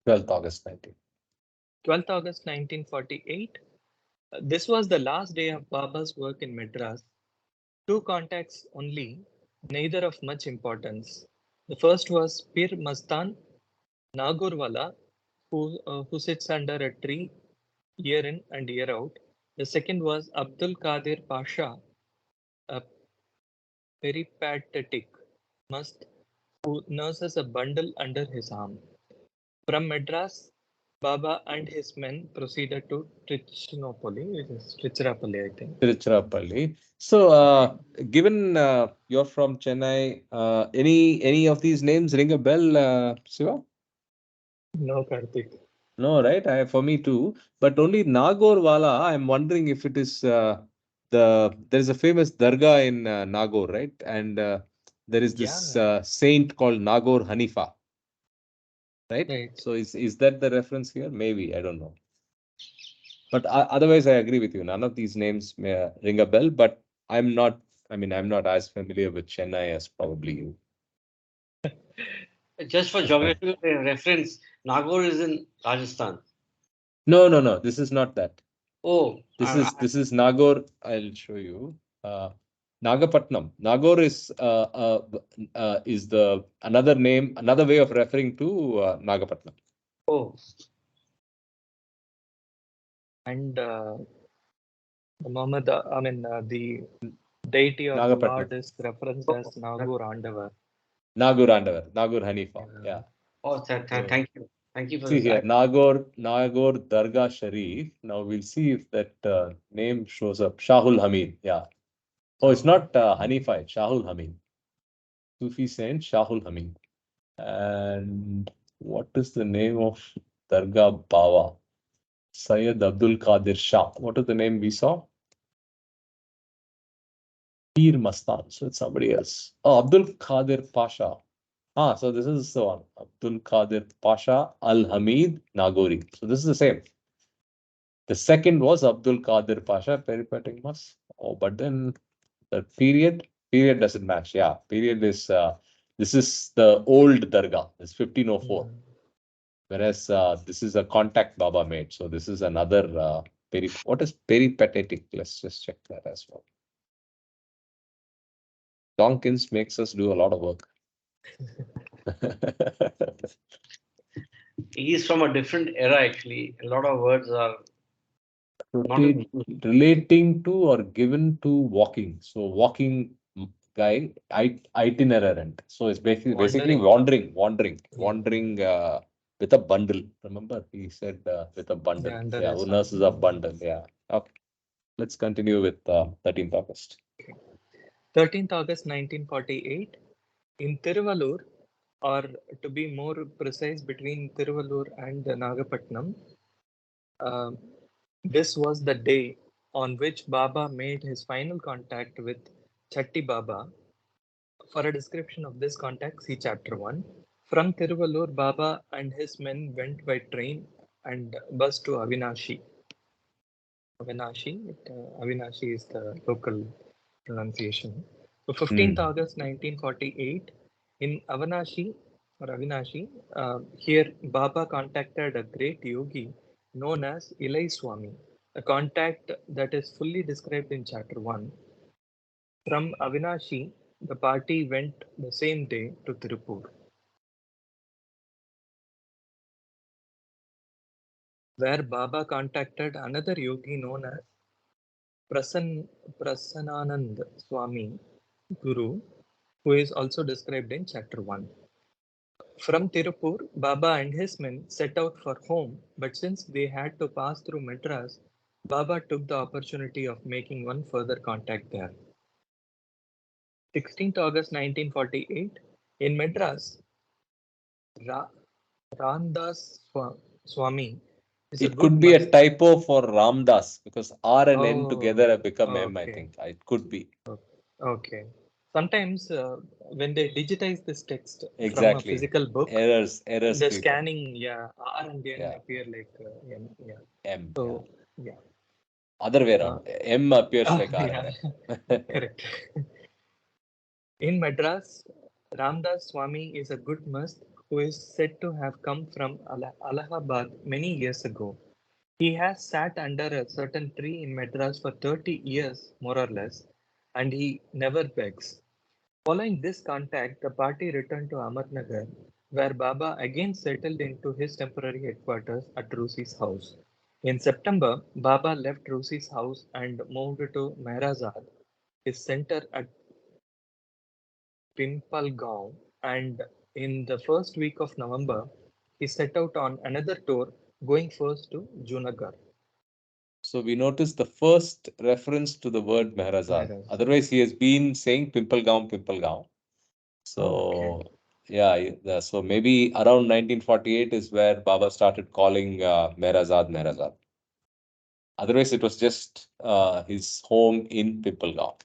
12th August 19. 12th August 1948. This was the last day of Baba's work in Madras. 2 contacts only, neither of much importance. The first was Pir Mastan Nagurwala, who sits under a tree year in and year out. The second was Abdul Qadir Pasha, a peripatetic must who nurses a bundle under his arm. From Madras, Baba and his men proceeded to Tiruchirappalli, I think. Tiruchirappalli. So, given you're from Chennai, any of these names ring a bell, Siva? No, Karthik. No, right? For me too. But only Nagorwala, I'm wondering if it is there's a famous dargah in Nagor, right? And there is this saint called Nagor Hanifa, right? So is that the reference here? Maybe, I don't know. But otherwise, I agree with you. None of these names may ring a bell, but I'm not as familiar with Chennai as probably you. Just for geographical reference, Nagaur is in Rajasthan. No. This is not that. Oh, This is Nagor. I'll show you. Nagapatnam. Nagor is the another name, another way of referring to Nagapatnam. Oh. And Muhammad, the deity or the Lord is referenced as Nagur Andavar. Nagur Andavar, Nagur Hanifa. Yeah. Oh, thank you. Thank you for see this. Here, Nagor Dargah Sharif. Now we'll see if that name shows up. Shahul Hamid. Yeah. Oh, it's not Hanifa, it's Shahul Hamid. Sufi saint Shahul Hamid. And what is the name of Dargah Bawa? Sayyid Abdul Qadir Shah. What is the name we saw? Pir Mastan. So it's somebody else. Oh, Abdul Qadir Pasha. So this is the one. Abdul Qadir Pasha Al Hamid Nagori. So this is the same. The second was Abdul Qadir Pasha Peripatic Mas. Oh, but then the period doesn't match. Yeah, period is this is the old Dargah. It's 1504. Whereas this is a contact Baba made. So this is another what is peripatetic? Let's just check that as well. Donkins makes us do a lot of work. He's from a different era, actually. A lot of words are relating to or given to walking. So walking guy, itinerant. So it's basically wandering with a bundle. Remember, he said with a bundle. Yeah, who nurses a bundle. Yeah. Okay. Let's continue with 13th August. 13th August 1948, in Tiruvallur, or to be more precise, between Tiruvallur and Nagapatnam, this was the day on which Baba made his final contact with Chatti Baba. For a description of this contact, see Chapter 1. From Tiruvallur, Baba and his men went by train and bus to Avinashi. Avinashi is the local pronunciation. So 15th August 1948, in Avinashi, here Baba contacted a great yogi known as Ilai Swami, a contact that is fully described in Chapter 1. From Avinashi, the party went the same day to Tirupur, where Baba contacted another yogi known as Prasananand Swami Guru, who is also described in Chapter 1. From Tirupur, Baba and his men set out for home, but since they had to pass through Madras, Baba took the opportunity of making one further contact there. 16th August 1948, in Madras, Ra Ramdas Swami is a It good could be a must. typo for Ramdas because R and N Oh, together have become M, I okay, think. It could be. okay. Sometimes when they digitize this text from a Exactly. physical book, Errors the creep up. scanning, yeah, R and N Yeah. appear like N, yeah. M. Yeah. So, yeah. Other way Uh, around. M appears like R yeah, and N. correct. In Madras, Ramdas Swami is a good must who is said to have come from Allahabad many years ago. He has sat under a certain tree in Madras for 30 years, more or less, and he never begs. Following this contact, the party returned to Amarnagar, where Baba again settled into his temporary headquarters at Rusi's house. In September, Baba left Rusi's house and moved to Mehrazad, his center at Pimpalgaon, and in the first week of November, he set out on another tour, going first to Junagadh. So we notice the first reference to the word Mehrazad. Mehrazad. Otherwise, he has been saying Pimpalgaon, Pimpalgaon. Okay. So yeah, so maybe around 1948 is where Baba started calling Mehrazad Mehrazad. Otherwise, it was just his home in Pimpalgaon.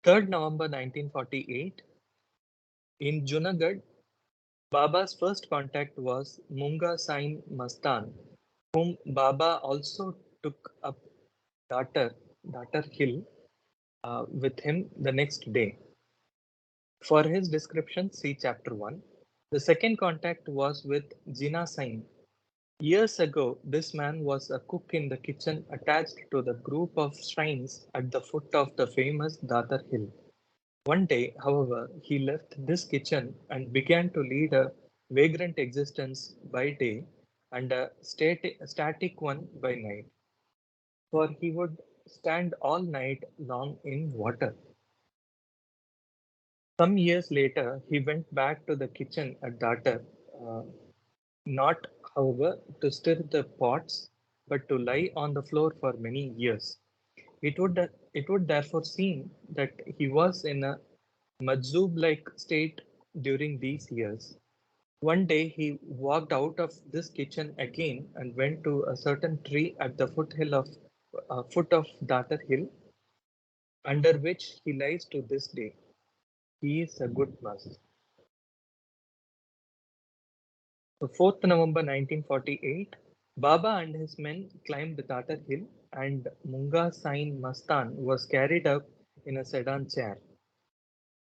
3rd November 1948, in Junagadh, Baba's first contact was Munga Sain Mastan, whom Baba also took up Datar Hill with him the next day. For his description, see chapter 1. The second contact was with Jina Sain. Years ago, this man was a cook in the kitchen attached to the group of shrines at the foot of the famous Datar Hill. One day, however, he left this kitchen and began to lead a vagrant existence by day and a static one by night, for he would stand all night long in water. Some years later, he went back to the kitchen at Datar, uh, not, however, to stir the pots, but to lie on the floor for many years. It would therefore seem that he was in a Majzub-like state during these years. One day he walked out of this kitchen again and went to a certain tree at the foot of Datar Hill, under which he lies to this day. He is a good must. So 4th November 1948, Baba and his men climbed Datar Hill, and Munga Sain Mastan was carried up in a sedan chair.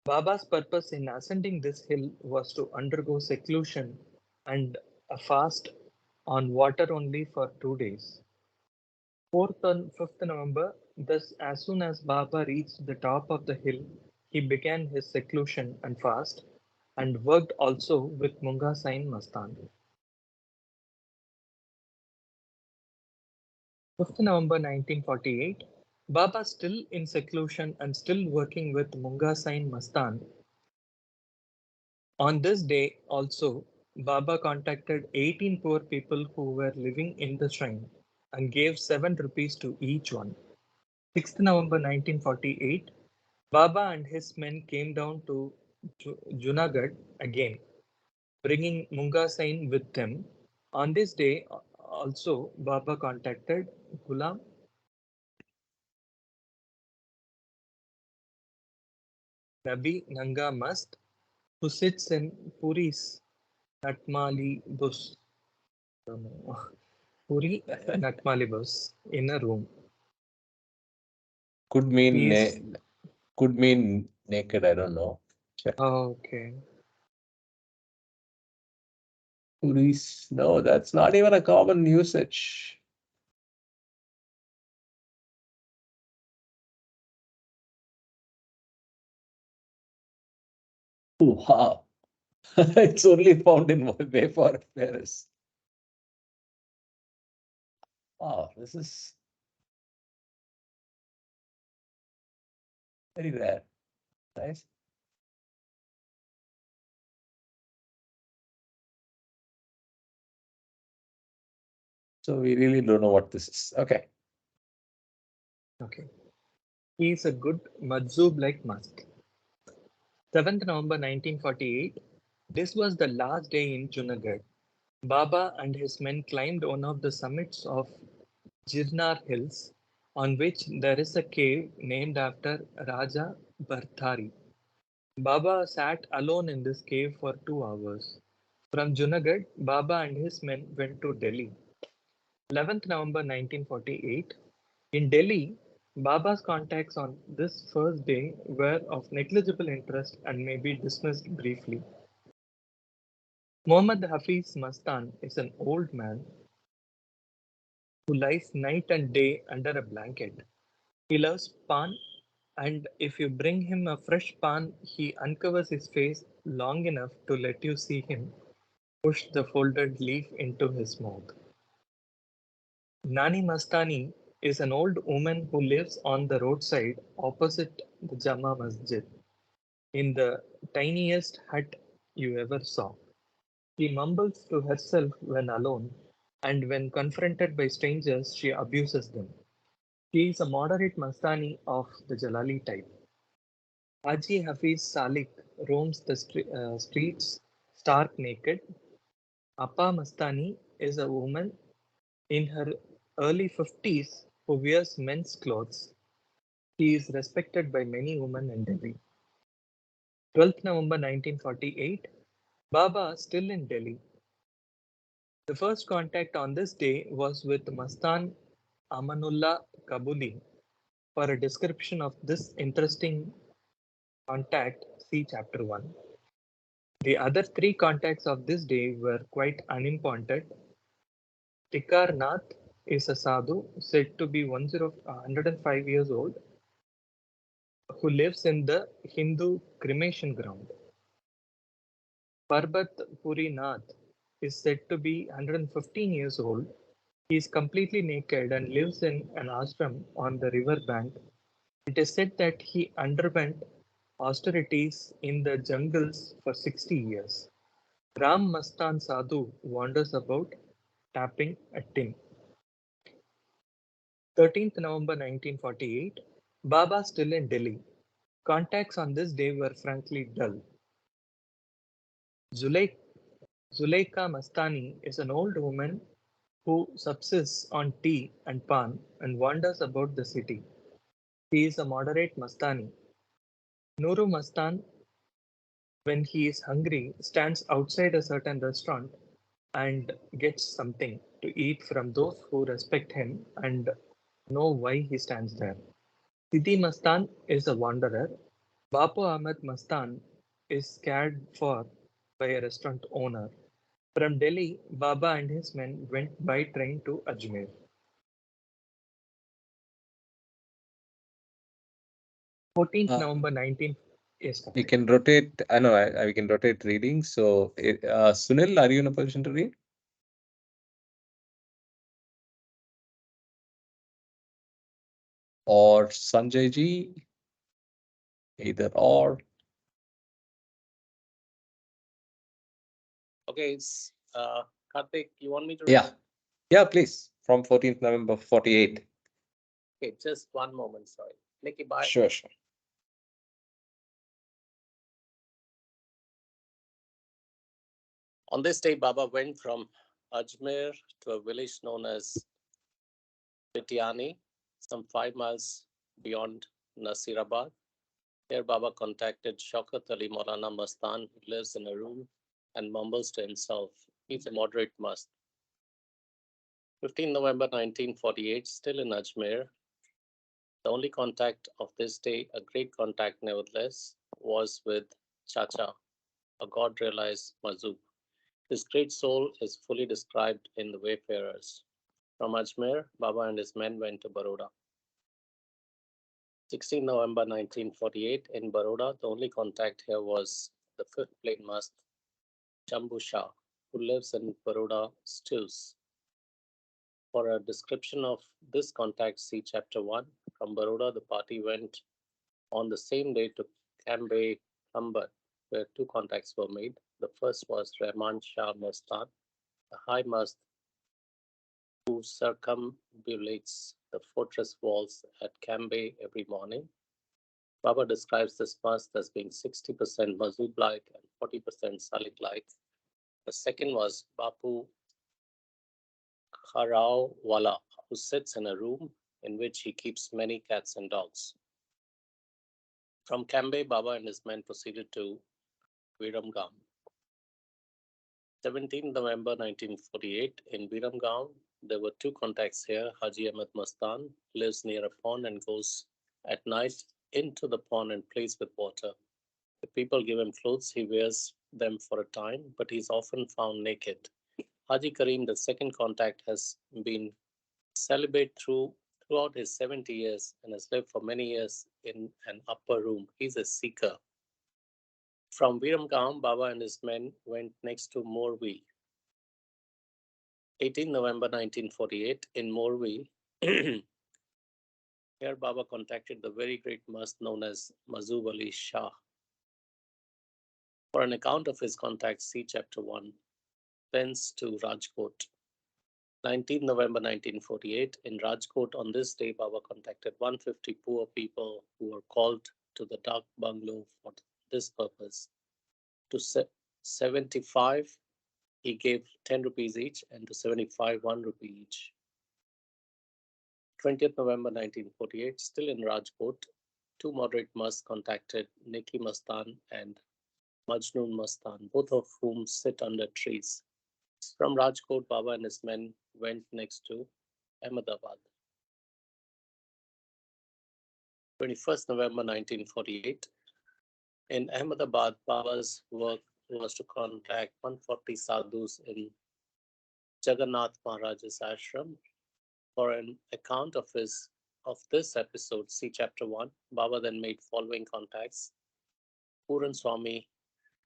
Baba's purpose in ascending this hill was to undergo seclusion and a fast on water only for 2 days. 4th and 5th November, thus as soon as Baba reached the top of the hill, he began his seclusion and fast and worked also with Munga Sain Mastan. 5th November 1948, Baba, still in seclusion and still working with Munga Sain Mastan. On this day also, Baba contacted 18 poor people who were living in the shrine and gave 7 rupees to each one. 6th November 1948, Baba and his men came down to Junagadh again, bringing Munga Sain with them. On this day also, Baba contacted Ghulam Nabi Nanga Mast, who sits in Puri's Natmali Bus. Puri Natmali Bus in a room. Could mean These. could mean naked. I don't know. Check. Okay. Police. No, that's not even a common usage. Wow. It's only found in Wayfarers. Wow, this is very rare. Nice. So we really don't know what this is. Okay. Okay. He is a good Majzoob like Mast. 7th November 1948. This was the last day in Junagadh. Baba and his men climbed one of the summits of Girnar Hills, on which there is a cave named after Raja Bhartari. Baba sat alone in this cave for 2 hours. From Junagadh, Baba and his men went to Delhi. 11th November 1948. In Delhi, Baba's contacts on this first day were of negligible interest and may be dismissed briefly. Muhammad Hafiz Mastan is an old man who lies night and day under a blanket. He loves pan, and if you bring him a fresh pan, he uncovers his face long enough to let you see him push the folded leaf into his mouth. Nani Mastani is an old woman who lives on the roadside opposite the Jama Masjid, in the tiniest hut you ever saw. She mumbles to herself when alone, and when confronted by strangers, she abuses them. She is a moderate Mastani of the Jalali type. Haji Hafiz Salik roams the streets stark naked. Appa Mastani is a woman in her early 50s who wears men's clothes. He is respected by many women in Delhi. 12th November 1948. Baba still in Delhi. The first contact on this day was with Mastan Amanullah Kabuli. For a description of this interesting contact, see chapter 1. The other three contacts of this day were quite unimportant. Tikar Nath is a sadhu said to be 105 years old who lives in the Hindu cremation ground. Parbat Puri Nath is said to be 115 years old. He is completely naked and lives in an ashram on the river bank. It is said that he underwent austerities in the jungles for 60 years. Ram Mastan Sadhu wanders about tapping a tin. 13th November 1948. Baba still in Delhi. Contacts on this day were frankly dull. Zuleika Mastani is an old woman who subsists on tea and pan and wanders about the city. He is a moderate Mastani. Nuru Mastan, when he is hungry, stands outside a certain restaurant and gets something to eat from those who respect him and know why he stands there. Sidi Mastan is a wanderer. Bapu Ahmed Mastan is cared for by a restaurant owner. From Delhi, Baba and his men went by train to Ajmer. 14th Uh, November 19. Yes, we Karthik. can rotate. I know we can rotate reading. So, Sunil, are you in a position to read? Or Sanjay ji? Either or. Okay, Karthik, you want me to read? Yeah. Yeah, please. From 14th November 48. Okay, just one moment, sorry. Nikki, bye. Sure, sure. On this day, Baba went from Ajmer to a village known as Pitiani, some 5 miles beyond Nasirabad. Here, Baba contacted Shaukat Ali Maulana Mastan, who lives in a room and mumbles to himself. He's a moderate must. 15 November 1948, still in Ajmer. The only contact of this day, a great contact nevertheless, was with Chacha, a God realized Mazub. This great soul is fully described in the Wayfarers. From Ajmer, Baba and his men went to Baroda. 16 November 1948, in Baroda, the only contact here was the fifth plate mast, Jambu Shah, who lives in Baroda Stews. For a description of this contact, see chapter 1. From Baroda, the party went on the same day to Cambay, Hambat, where two contacts were made. The first was Rahman Shah Mastan, a high mast who circumambulates the fortress walls at Cambay every morning. Baba describes this mast as being 60% Mazub-like and 40% Salik-like. The second was Bapu Kharawala, who sits in a room in which he keeps many cats and dogs. From Cambay, Baba and his men proceeded to Viramgam. 17 November 1948, in Viramgam, there were two contacts here. Haji Ahmed Mastan lives near a pond and goes at night into the pond and plays with water. If people give him clothes, he wears them for a time, but he's often found naked. Haji Karim, the second contact, has been celibate throughout his 70 years and has lived for many years in an upper room. He's a seeker. From Viramgam, Baba and his men went next to Morvi. 18 November 1948, in Morvi, here Baba contacted the very great mast known as Mazub Ali Shah. For an account of his contacts, see Chapter 1. Thence to Rajkot. 19 November 1948, in Rajkot, on this day, Baba contacted 150 poor people who were called to the dark bungalow for this purpose. To 75, he gave 10 rupees each, and to 75, 1 rupee each. 20th November 1948, still in Rajkot, two moderate musts contacted Neki Mastan and Majnun Mastan, both of whom sit under trees. From Rajkot, Baba and his men went next to Ahmedabad. 21st November 1948, in Ahmedabad, Baba's work was to contact 140 sadhus in Jagannath Maharaj's ashram. For an account of this episode, see Chapter 1. Baba then made following contacts. Puran Swami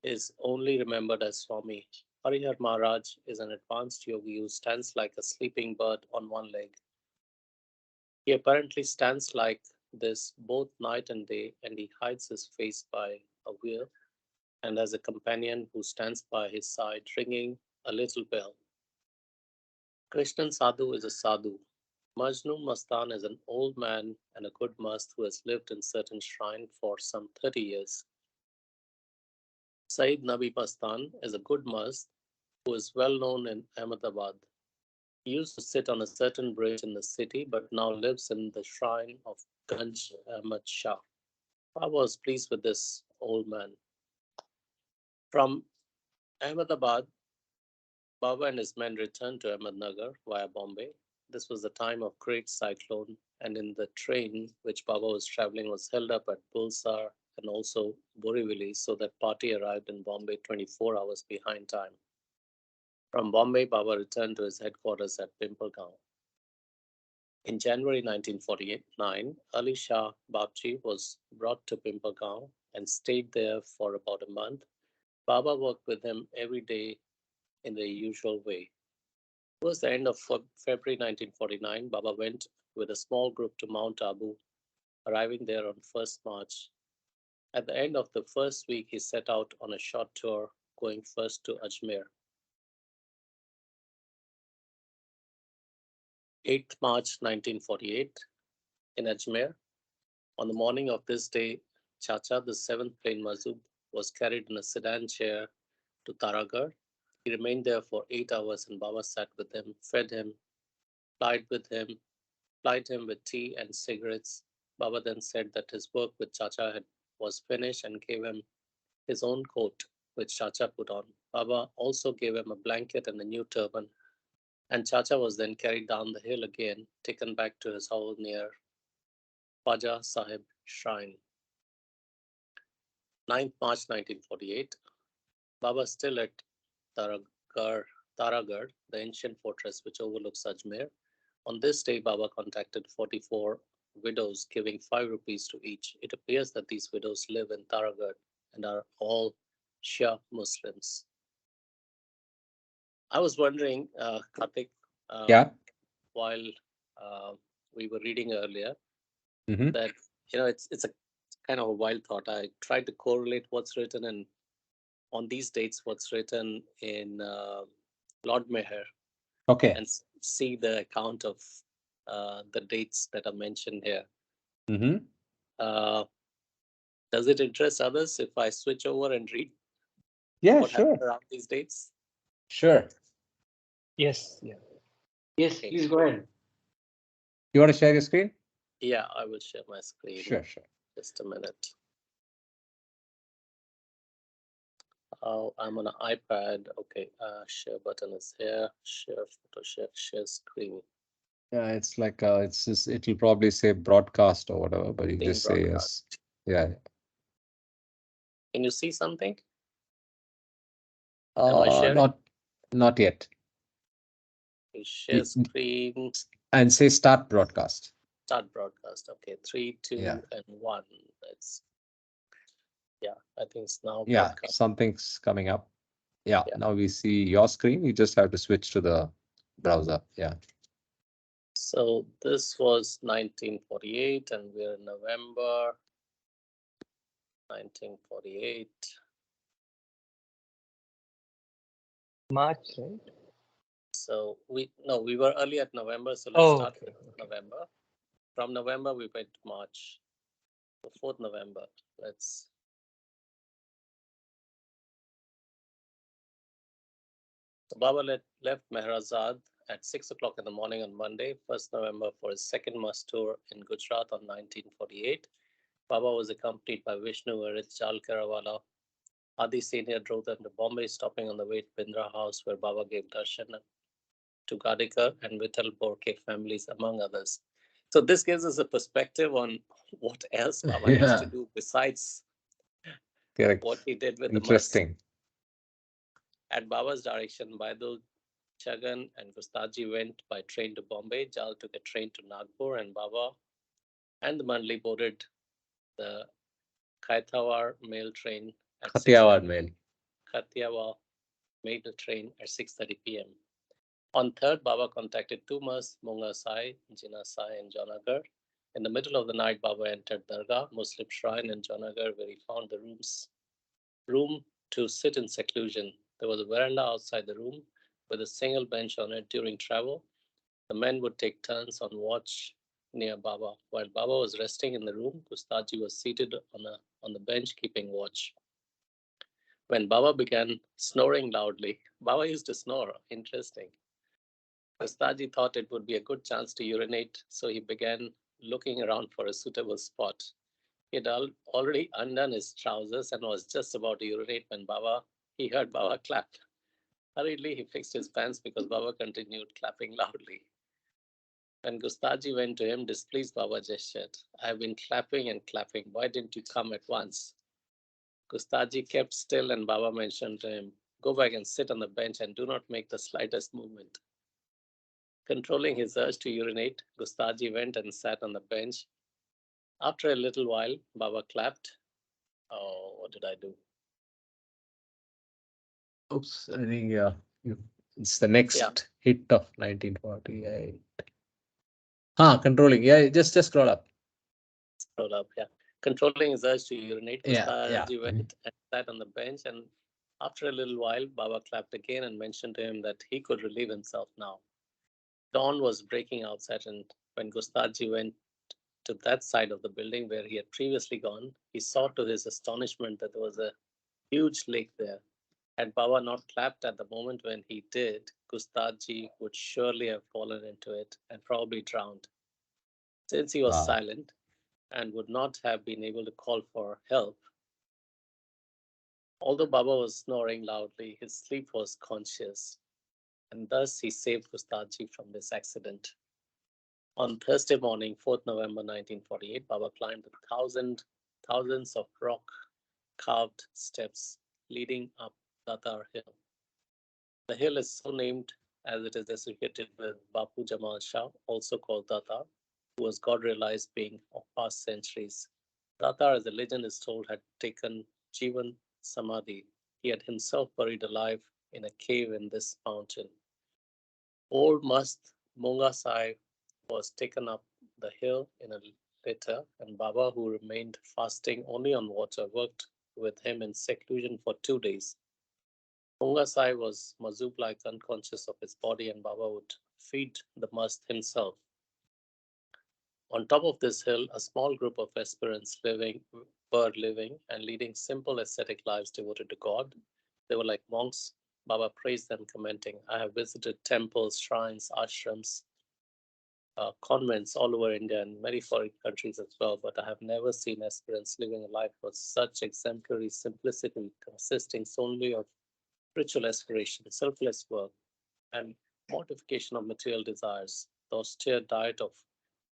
is only remembered as Swami. Harihar Maharaj is an advanced yogi who stands like a sleeping bird on one leg. He apparently stands like this both night and day, and he hides his face by a wheel and has a companion who stands by his side ringing a little bell. Krishnan Sadhu is a sadhu. Majnun Mastan is an old man and a good mast who has lived in certain shrine for some 30 years. Said Nabi Mastan is a good mast who is well known in Ahmedabad. He used to sit on a certain bridge in the city, but now lives in the shrine of Ganj Ahmad Shah. I was pleased with this old man. From Ahmedabad, Baba and his men returned to Ahmednagar via Bombay. This was the time of great cyclone, and in the train which Baba was traveling was held up at Bulsar and also Borivali, so that party arrived in Bombay 24 hours behind time. From Bombay, Baba returned to his headquarters at Pimpalgaon. In January 1949, Ali Shah Babji was brought to Pimpalgaon and stayed there for about a month. Baba worked with him every day in the usual way. Towards the end of February 1949, Baba went with a small group to Mount Abu, arriving there on 1st March. At the end of the first week, he set out on a short tour, going first to Ajmer. 8th March 1948, in Ajmer. On the morning of this day, Chacha, the 7th Plain Mazub, was carried in a sedan chair to Taragarh. He remained there for 8 hours, and Baba sat with him, fed him, plied him with tea and cigarettes. Baba then said that his work with Chacha was finished and gave him his own coat, which Chacha put on. Baba also gave him a blanket and a new turban, and Chacha was then carried down the hill again, taken back to his hall near Paja Sahib Shrine. 9th March 1948, Baba still at Taragarh, the ancient fortress which overlooks Ajmer. On this day, Baba contacted 44 widows, giving 5 rupees to each. It appears that these widows live in Taragarh and are all Shia Muslims. I was wondering, Karthik, Yeah. while we were reading earlier, Mhm. that it's a kind of a wild thought. I tried to correlate what's written on these dates, what's written in Lord Mayor. Okay. and see the account of the dates that are mentioned here. Mm-hmm. Does it interest others if I switch over and read Yeah, what sure. happened around these dates? Sure. Yes, yeah. Yes, Okay. please go ahead. You want to share your screen? Yeah, I will share my screen. Sure, sure. Just a minute. Oh, I'm on an iPad. Okay, share button is here. Share photo, share screen. Yeah, it's like it's just it'll probably say broadcast or whatever, but you Being just say yes. broadcast. Yeah. Can you see something? Am I sharing? Not yet. Okay, share Y- screen. And say start broadcast. Start broadcast. Okay, 3, 2, Yeah. and 1. That's yeah. I think it's now Yeah, broadcast. something's coming up. Yeah, Yeah. now we see your screen. You just have to switch to the browser. Yeah. So this was 1948, and we're in November 1948. March, right? So we were early at November, so let's Oh, start okay, with okay. November. From November we went to March. So 4th November. Let's so Baba left Mehrazad at 6 o'clock in the morning on Monday, 1st November, for his second Mast tour in Gujarat on 1948. Baba was accompanied by Vishnu Varit Jalkarawala. Adi Senior drove them to Bombay, stopping on the way to Bindra House, where Baba gave darshan to Gadikar and Vittal Borke families, among others. So this gives us a perspective on what else Baba used to do besides Correct. what he did with Interesting. the Masts. At Baba's direction, Baidul, Chagan, and Gustaji went by train to Bombay. Jal took a train to Nagpur, and Baba and the Mandli boarded the Kaithawar mail train at Kathiawar mail. Kathiawar mail train at 6:30 p.m. On 3rd, Baba contacted two Masts, Munga Sai, Jina Sai, and Janagar. In the middle of the night, Baba entered Dargah, Muslim shrine in Janagar, where he found the room to sit in seclusion. There was a veranda outside the room with a single bench on it. During travel, the men would take turns on watch near Baba. While Baba was resting in the room, Gustaji was seated on the bench keeping watch. When Baba began snoring loudly, Baba used to snore. Interesting. Gustaji thought it would be a good chance to urinate, so he began looking around for a suitable spot. He had already undone his trousers and was just about to urinate when he heard Baba clap. Hurriedly, he fixed his pants because Baba continued clapping loudly. When Gustaji went to him, displeased, Baba gestured, I have been clapping and clapping. Why didn't you come at once? Gustaji kept still, and Baba mentioned to him, go back and sit on the bench and do not make the slightest movement. Controlling his urge to urinate, Gustaji went and sat on the bench. After a little while, Baba clapped. Oh, what did I do? Oops, I think it's the next hit of 1948. Controlling. Yeah, just scroll up. Scroll up, yeah. Controlling his urge to urinate, Yeah. Gustaji went and sat on the bench, and after a little while, Baba clapped again and mentioned to him that he could relieve himself now. Dawn was breaking outside, and when Gustaji went to that side of the building where he had previously gone, he saw to his astonishment that there was a huge lake there. Had Baba not clapped at the moment when he did, Gustaji would surely have fallen into it and probably drowned. Since he was silent and would not have been able to call for help, although Baba was snoring loudly, his sleep was conscious, and thus he saved Gustaji from this accident. On Thursday morning, 4th November 1948, Baba climbed the thousands of rock-carved steps leading up Datar Hill. The hill is so named as it is associated with Bapu Jamal Shah, also called Datar, who was God-realized being of past centuries. Datar, as the legend is told, had taken Jivan Samadhi. He had himself buried alive in a cave in this mountain. Old Mast Munga Sai was taken up the hill in a litter, and Baba, who remained fasting only on water, worked with him in seclusion for 2 days. Munga Sai was Mazub-like unconscious of his body, and Baba would feed the mast himself. On top of this hill, a small group of aspirants were living and leading simple ascetic lives devoted to God. They were like monks. Baba praised them, commenting, I have visited temples, shrines, ashrams, convents all over India and many foreign countries as well, but I have never seen aspirants living a life with such exemplary simplicity, consisting solely of spiritual aspiration, selfless work, and mortification of material desires. The austere diet of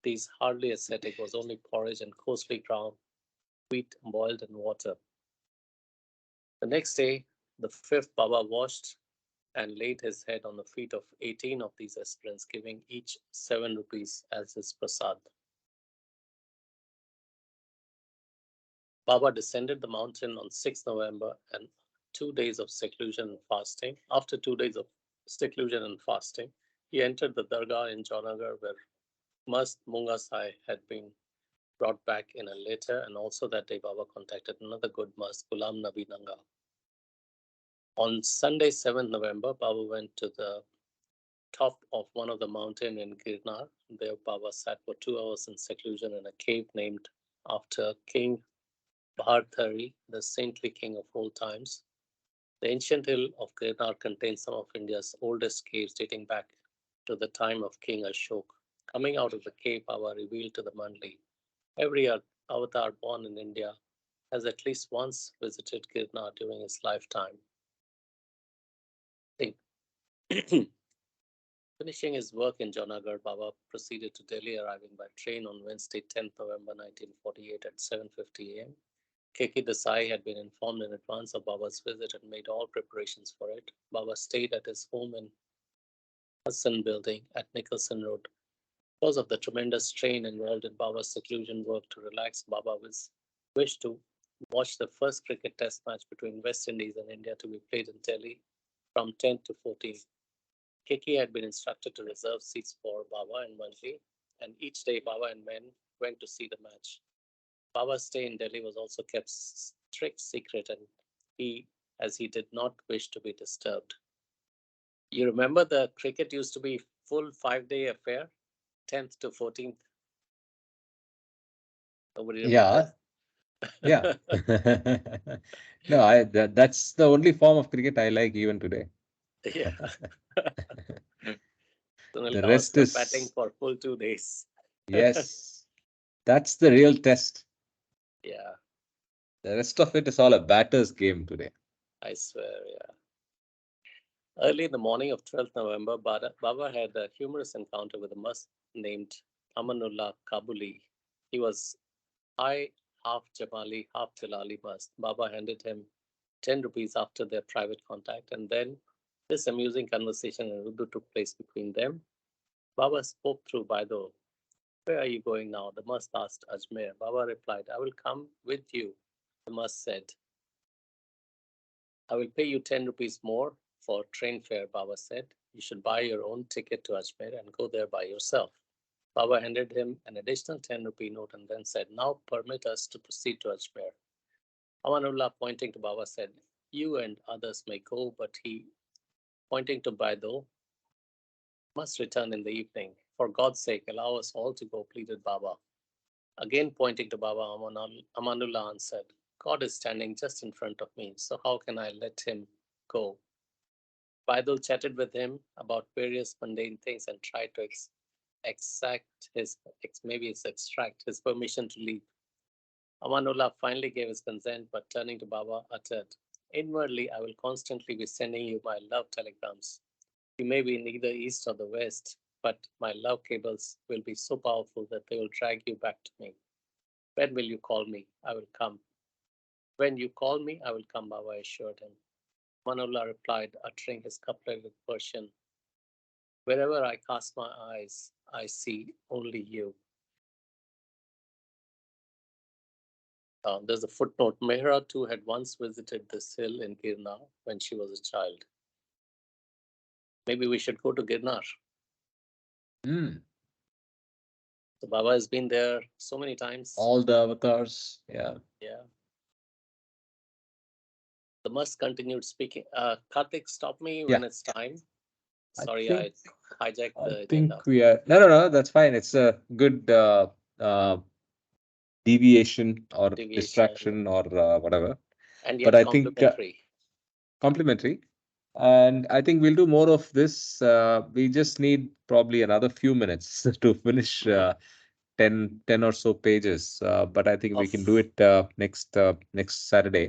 these hardly ascetic was only porridge and coarsely ground wheat boiled in water. The next day, the fifth Baba washed and laid his head on the feet of 18 of these aspirants, giving each 7 rupees as his prasad. Baba descended the mountain on 6th November and 2 days of seclusion and fasting. After 2 days of seclusion and fasting, he entered the Dargah in Jaunagar where Mast Munga Sai had been brought back in a letter, and also that day Baba contacted another good Mast, Ghulam Nabi Nanga. On Sunday, 7th November, Baba went to the top of one of the mountain in Girnar. There Baba sat for 2 hours in seclusion in a cave named after King Bharthari, the saintly king of old times. The ancient hill of Girnar contains some of India's oldest caves dating back to the time of King Ashok. Coming out of the cave, Baba revealed to the Mandli, every avatar born in India has at least once visited Girnar during his lifetime. Finishing his work in Jaunagar, Baba proceeded to Delhi, arriving by train on Wednesday, 10th November 1948 at 7:50 a.m. K.K. Desai had been informed in advance of Baba's visit and made all preparations for it. Baba stayed at his home in Hassan Building at Nicholson Road. Because of the tremendous strain involved in Baba's seclusion work to relax, Baba wished to watch the first cricket test match between West Indies and India to be played in Delhi from 10 to 14. Kiki had been instructed to reserve seats for Baba and Manli, and each day Baba and men went to see the match. Baba's stay in Delhi was also kept strict secret, and as he did not wish to be disturbed. You remember the cricket used to be full 5-day affair, 10th to 14th. Nobody remembers. Yeah. No, that's the only form of cricket I like even today. Yeah. Sunil The rest Gavaskar batting is, for full 2 days. yes, that's the real test. Yeah, The rest of it is all a batter's game today. I swear, yeah. Early in the morning of 12th November, Baba had a humorous encounter with a Mast named Amanullah Kabuli. He was high, half Jamali, half Tilali Mast. Baba handed him 10 rupees after their private contact, and then this amusing conversation in Urdu took place between them. Baba spoke through Baido. Where are you going now? The Mast asked Ajmer. Baba replied, I will come with you. The Mast said, I will pay you 10 rupees more for train fare, Baba said. You should buy your own ticket to Ajmer and go there by yourself. Baba handed him an additional 10 rupee note and then said, now permit us to proceed to Ajmer. Amanullah, pointing to Baba, said, you and others may go, but he, pointing to Baido, must return in the evening. For God's sake, allow us all to go, pleaded Baba. Again pointing to Baba, Amanullah answered, God is standing just in front of me, so how can I let him go? Baidul chatted with him about various mundane things and tried to extract his permission to leave. Amanullah finally gave his consent, but turning to Baba, uttered, inwardly, I will constantly be sending you my love telegrams. You may be neither east or the west, but my love cables will be so powerful that they will drag you back to me. When will you call me? I will come. When you call me, I will come, Baba assured him. Manullah replied, uttering his couplet with Persian, wherever I cast my eyes, I see only you. There's a footnote. Mehra too had once visited this hill in Girnar when she was a child. Maybe we should go to Girnar. Hmm. So Baba has been there so many times. All the avatars. Yeah. Yeah. the Masts continued speaking. Karthik, stop me Yeah. when it's time. I Sorry, think- I hijacked I the think agenda. we are no, that's fine. It's a good deviation or Deviation. distraction or whatever. And But yet I think complimentary. complimentary. And I think we'll do more of this. We just need probably another few minutes to finish 10 or so pages. But I think we can do it next Saturday.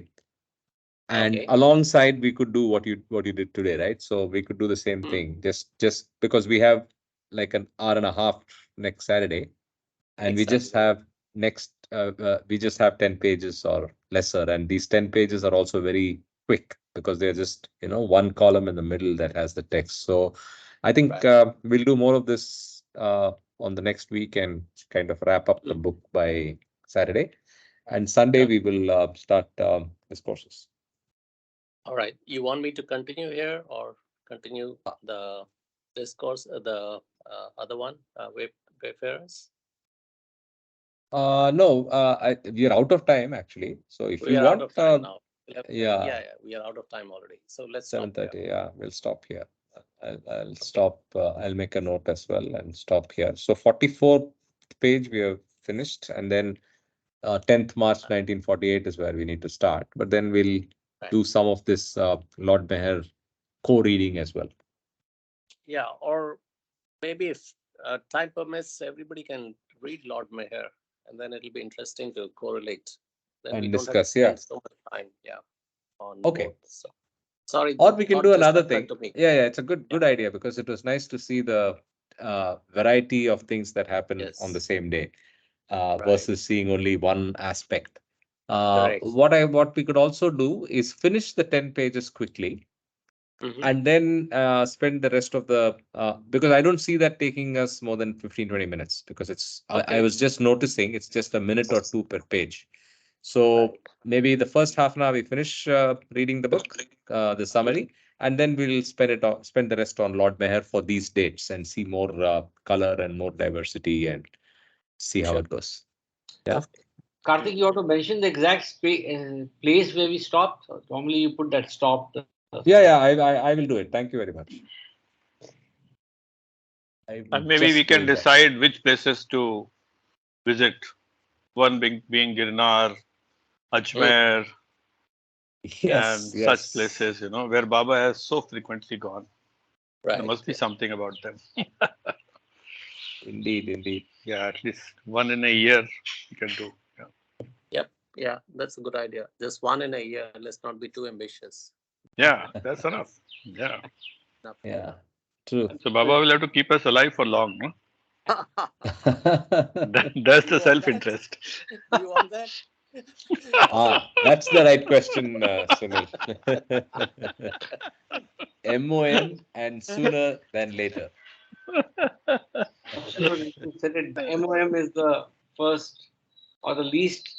And Okay. alongside, we could do what you did today, right? So we could do the same thing. Just because we have like an hour and a half next Saturday, and we just have we just have 10 pages or lesser, and these 10 pages are also very quick because they're just one column in the middle that has the text. So I think we'll do more of this on the next week and kind of wrap up the book by Saturday, and Sunday we will start this courses. All right. You want me to continue here or continue the discourse, the other one, Wayfarers? No, we are out of time actually. So if We you are want, out of time now. yeah, We are out of time already. So let's stop 7:30. here. Yeah, we'll stop here. I'll stop. I'll make a note as well and stop here. So 44th page we have finished, and then 10th March 1948 is where we need to start. But then we'll do some of this Lord Meher co-reading as well. Yeah, or maybe if time permits, everybody can read Lord Meher, and then it'll be interesting to correlate. Then And we don't discuss, have to yeah. spend so much time, on Okay. both. So, sorry, Or the we can thought do just another occurred thing. to me. Yeah, it's a good idea because it was nice to see the variety of things that happen on the Yes. same day Right. versus seeing only one aspect. Correct. What we could also do is finish the 10 pages quickly Mhm. and then spend the rest of the because I don't see that taking us more than 15-20 minutes because it's I Okay. was just noticing it's just a minute or two per page. So Right. maybe the first half an hour we finish reading the book, the summary, and then we'll spend the rest on Lord Meher for these dates and see more color and more diversity and see how Sure. it goes. Yeah. Karthik, you have to mention the exact place where we stopped. Normally, you put that stop. Yeah, I will do it. Thank you very much. And maybe we can decide which places to visit. One being Girnar, Ajmer, and such places, where Baba has so frequently gone. Right. There must be something about them. Indeed. Yeah, at least one in a year we can do. Yeah. Yep. Yeah, that's a good idea. Just one in a year. Let's not be too ambitious. Yeah, that's enough. Yeah. Yeah, true. So Baba will have to keep us alive for long. No? That's That's the self-interest. Do you want that? That's the right question, Sunil. MOM and sooner than later. Absolutely. You said it. The MOM is the first or the least,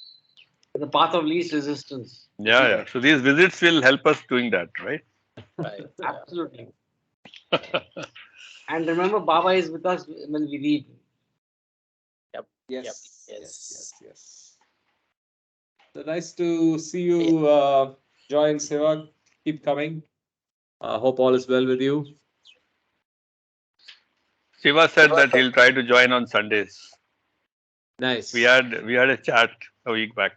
the path of least resistance. Yeah. So these visits will help us doing that, right? Right. Absolutely. And remember, Baba is with us when we read. Yep. Yes. So nice to see you, Joy and Seva. Keep coming. Hope all is well with you. Shiva said that he'll try to join on Sundays. Nice. We had a chat a week back.